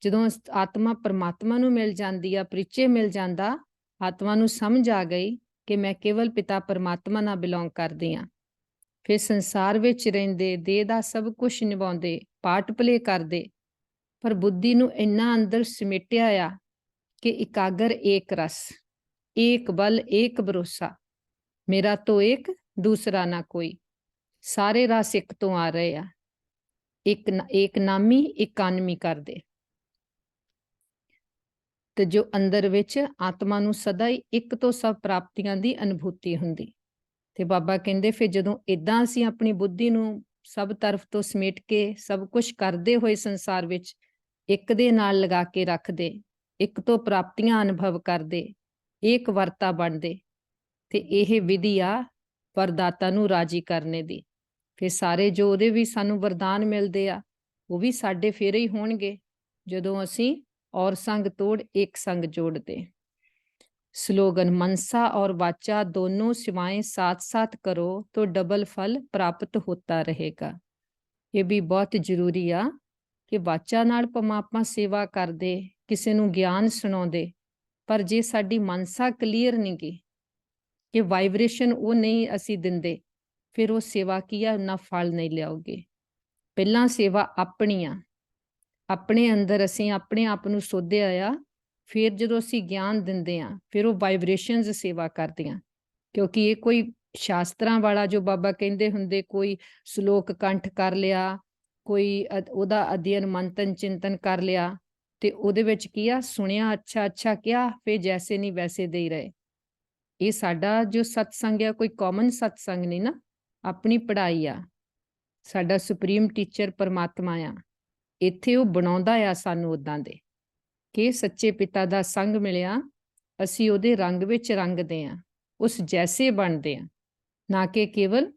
ਜਦੋਂ ਆਤਮਾ ਪਰਮਾਤਮਾ ਨੂੰ ਮਿਲ ਜਾਂਦੀ ਆ, ਪਰਿਚੈ ਮਿਲ ਜਾਂਦਾ, ਆਤਮਾ ਨੂੰ ਸਮਝ ਆ ਗਈ ਕਿ ਮੈਂ ਕੇਵਲ ਪਿਤਾ ਪਰਮਾਤਮਾ ਨਾਲ ਬਿਲੋਂਗ ਕਰਦੀ ਹਾਂ। ਫਿਰ ਸੰਸਾਰ ਵਿੱਚ ਰਹਿੰਦੇ, ਦੇਹ ਦਾ ਸਭ ਕੁਝ ਨਿਭਾਉਂਦੇ, ਪਾਰਟ ਪਲੇ ਕਰਦੇ, ਪਰ ਬੁੱਧੀ ਨੂੰ ਇੰਨਾ ਅੰਦਰ ਸਮੇਟਿਆ ਆ ਕਿ ਇਕਾਗਰ ਏਕ ਰਸ, ਏਕ ਬਲ ਏਕ ਭਰੋਸਾ, ਮੇਰਾ ਤੋਂ ਇੱਕ ਦੂਸਰਾ ਨਾ ਕੋਈ। ਸਾਰੇ ਰਸ ਇੱਕ ਤੋਂ ਆ ਰਹੇ ਆ, ਇੱਕ ਨਾਮੀ ਇਕਾਨਮੀ ਕਰਦੇ। ਤੇ ਜੋ ਅੰਦਰ ਵਿੱਚ ਆਤਮਾ ਨੂੰ ਸਦਾ ਹੀ ਇੱਕ ਤੋਂ ਸਭ ਪ੍ਰਾਪਤੀਆਂ ਦੀ ਅਨੁਭੂਤੀ ਹੁੰਦੀ। ਤੇ ਬਾਬਾ ਕਹਿੰਦੇ ਫਿਰ ਜਦੋਂ ਇਦਾਂ ਅਸੀਂ ਆਪਣੀ ਬੁੱਧੀ ਨੂੰ ਸਭ ਤਰਫ ਤੋਂ ਸਮੇਟ ਕੇ ਸਭ ਕੁਝ ਕਰਦੇ ਹੋਏ ਸੰਸਾਰ ਵਿੱਚ ਇੱਕ ਦੇ ਨਾਲ ਲਗਾ ਕੇ ਰੱਖਦੇ, ਇੱਕ ਤੋਂ ਪ੍ਰਾਪਤੀਆਂ ਅਨੁਭਵ ਕਰਦੇ, ਇੱਕ ਵਰਤਾ ਬਣਦੇ, ਤੇ ਇਹ ਵਿਧੀ ਆ ਵਰਦਾਤਾ ਨੂੰ ਰਾਜੀ ਕਰਨੇ ਦੀ। ਫਿਰ ਸਾਰੇ ਜੋ ਉਹਦੇ ਵੀ ਸਾਨੂੰ ਵਰਦਾਨ ਮਿਲਦੇ ਆ ਉਹ ਵੀ ਸਾਡੇ ਫੇਰੇ ਹੀ ਹੋਣਗੇ ਜਦੋਂ ਅਸੀਂ ਔਰ ਸੰਗ ਤੋੜ ਇੱਕ ਸੰਗ जोड़ते। स्लोगन मनसा और वाचा दोनों सेवाएं साथ साथ करो तो डबल फल प्राप्त होता रहेगा। ये भी बहुत जरूरी आ कि वाचा नाल परमात्मा सेवा करदे, किसी नूं ज्ञान सुणाउंदे, पर जे साडी मनसा क्लीयर नहीं गी कि वाइब्रेशन वो नहीं असी दिंदे, फिर वो सेवा की आ उन्ना फल नहीं लियाओगे। पहला सेवा अपनी आ, ਆਪਣੇ ਅੰਦਰ ਅਸੀਂ ਆਪਣੇ ਆਪ ਨੂੰ ਸੋਧਿਆ ਆ, ਫਿਰ ਜਦੋਂ ਅਸੀਂ ਗਿਆਨ ਦਿੰਦੇ ਹਾਂ ਫਿਰ ਉਹ ਵਾਈਬ੍ਰੇਸ਼ਨਸ ਸੇਵਾ ਕਰਦੀਆਂ। ਕਿਉਂਕਿ ਇਹ ਕੋਈ ਸ਼ਾਸਤਰਾਂ ਵਾਲਾ ਜੋ ਬਾਬਾ ਕਹਿੰਦੇ ਹੁੰਦੇ ਕੋਈ ਸ਼ਲੋਕ ਕੰਠ ਕਰ ਲਿਆ, ਕੋਈ ਉਹਦਾ ਅਧਿਐਨ ਮੰਤਨ ਚਿੰਤਨ ਕਰ ਲਿਆ ਤੇ ਉਹਦੇ ਵਿੱਚ ਕੀ ਆ ਸੁਣਿਆ, ਅੱਛਾ ਅੱਛਾ ਕਿਹਾ, ਫਿਰ ਜੈਸੇ ਨਹੀਂ ਵੈਸੇ ਦੇ ਹੀ ਰਹੇ। ਇਹ ਸਾਡਾ ਜੋ ਸਤਸੰਗ ਆ ਕੋਈ ਕਾਮਨ ਸਤਸੰਗ ਨਹੀਂ ਨਾ, ਆਪਣੀ ਪੜ੍ਹਾਈ ਆ, ਸਾਡਾ ਸੁਪਰੀਮ ਟੀਚਰ ਪਰਮਾਤਮਾ ਆ। ਇੱਥੇ ਉਹ ਬਣਾਉਂਦਾ ਆ ਸਾਨੂੰ ਉਦਾਂ ਦੇ ਕਿ ਸੱਚੇ ਪਿਤਾ ਦਾ ਸੰਗ ਮਿਲਿਆ, ਅਸੀਂ ਉਹਦੇ ਰੰਗ ਵਿੱਚ ਰੰਗਦੇ ਹਾਂ, ਉਸ ਜੈਸੇ ਬਣਦੇ ਹਾਂ, ਨਾ ਕਿ ਕੇਵਲ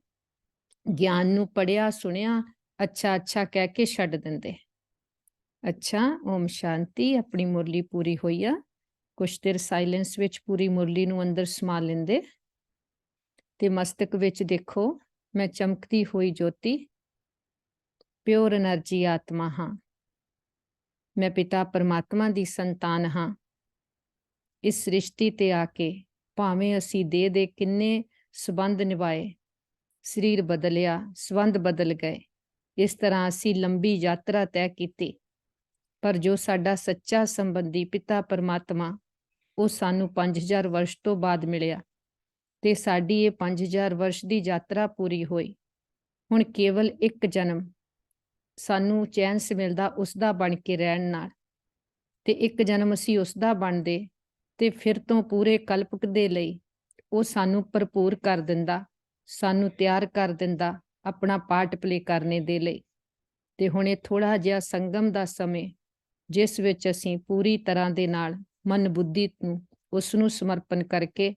ਗਿਆਨ ਨੂੰ ਪੜ੍ਹਿਆ ਸੁਣਿਆ ਅੱਛਾ ਅੱਛਾ ਕਹਿ ਕੇ ਛੱਡ ਦਿੰਦੇ। ਅੱਛਾ, ਓਮ ਸ਼ਾਂਤੀ। ਆਪਣੀ ਮੁਰਲੀ ਪੂਰੀ ਹੋਈ ਆ, ਕੁਛ ਦੇਰ ਸਾਇਲੈਂਸ ਵਿੱਚ ਪੂਰੀ ਮੁਰਲੀ ਨੂੰ ਅੰਦਰ ਸਮਾ ਲੈਂਦੇ ਤੇ ਮਸਤਕ ਵਿੱਚ ਦੇਖੋ ਮੈਂ ਚਮਕਦੀ ਹੋਈ ਜੋਤੀ प्योर एनर्जी आत्मा हाँ, मैं पिता परमात्मा दी संतान हाँ। इस सृष्टि ते आके भावें असी देह दे किन्ने संबंध निभाए, शरीर बदलिया, संबंध बदल गए, इस तरह असी लंबी यात्रा तय की, पर जो साडा सच्चा संबंधी पिता परमात्मा वो सानू 5000 वर्ष तो बाद मिलिया ते साडी ये 5000 वर्ष दी यात्रा पूरी होई। हुण केवल एक जन्म ਸਾਨੂੰ ਚੈਨ ਮਿਲਦਾ ਉਸ ਦਾ ਬਣ ਕੇ ਰਹਿਣ ਨਾਲ, ਤੇ ਇੱਕ ਜਨਮ ਅਸੀਂ ਉਸ ਦਾ ਬਣਦੇ ਤੇ ਫਿਰ ਤੋਂ ਪੂਰੇ ਕਲਪ ਦੇ ਲਈ ਉਹ ਸਾਨੂੰ ਭਰਪੂਰ ਕਰ ਦਿੰਦਾ, ਸਾਨੂੰ ਤਿਆਰ ਕਰ ਦਿੰਦਾ ਆਪਣਾ ਪਾਰਟ ਪਲੇ ਕਰਨੇ ਦੇ ਲਈ। ਤੇ ਹੁਣ ਇਹ ਥੋੜਾ ਜਿਹਾ ਸੰਗਮ ਦਾ ਸਮੇਂ ਜਿਸ ਵਿੱਚ ਅਸੀਂ ਪੂਰੀ ਤਰ੍ਹਾਂ ਦੇ ਨਾਲ ਮਨ ਬੁੱਧੀ ਨੂੰ ਉਸ ਨੂੰ ਸਮਰਪਣ ਕਰਕੇ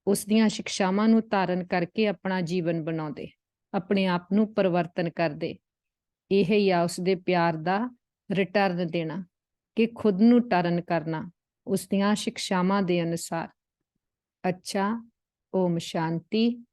ਉਸ ਦੀਆਂ ਸਿੱਖਿਆਵਾਂ ਨੂੰ ਧਾਰਨ ਕਰਕੇ ਆਪਣਾ ਜੀਵਨ ਬਣਾਉਂਦੇ, ਆਪਣੇ ਆਪ ਨੂੰ ਪਰਿਵਰਤਨ ਕਰਦੇ। ਇਹ ਹੀ ਆ ਉਸਦੇ ਪਿਆਰ ਦਾ ਰਿਟਰਨ ਦੇਣਾ, ਕਿ ਖੁਦ ਨੂੰ ਟਰਨ ਕਰਨਾ ਉਸ ਦੀਆਂ ਸਿੱਖਿਆਵਾਂ ਦੇ ਅਨੁਸਾਰ। ਅੱਛਾ, ਓਮ ਸ਼ਾਂਤੀ।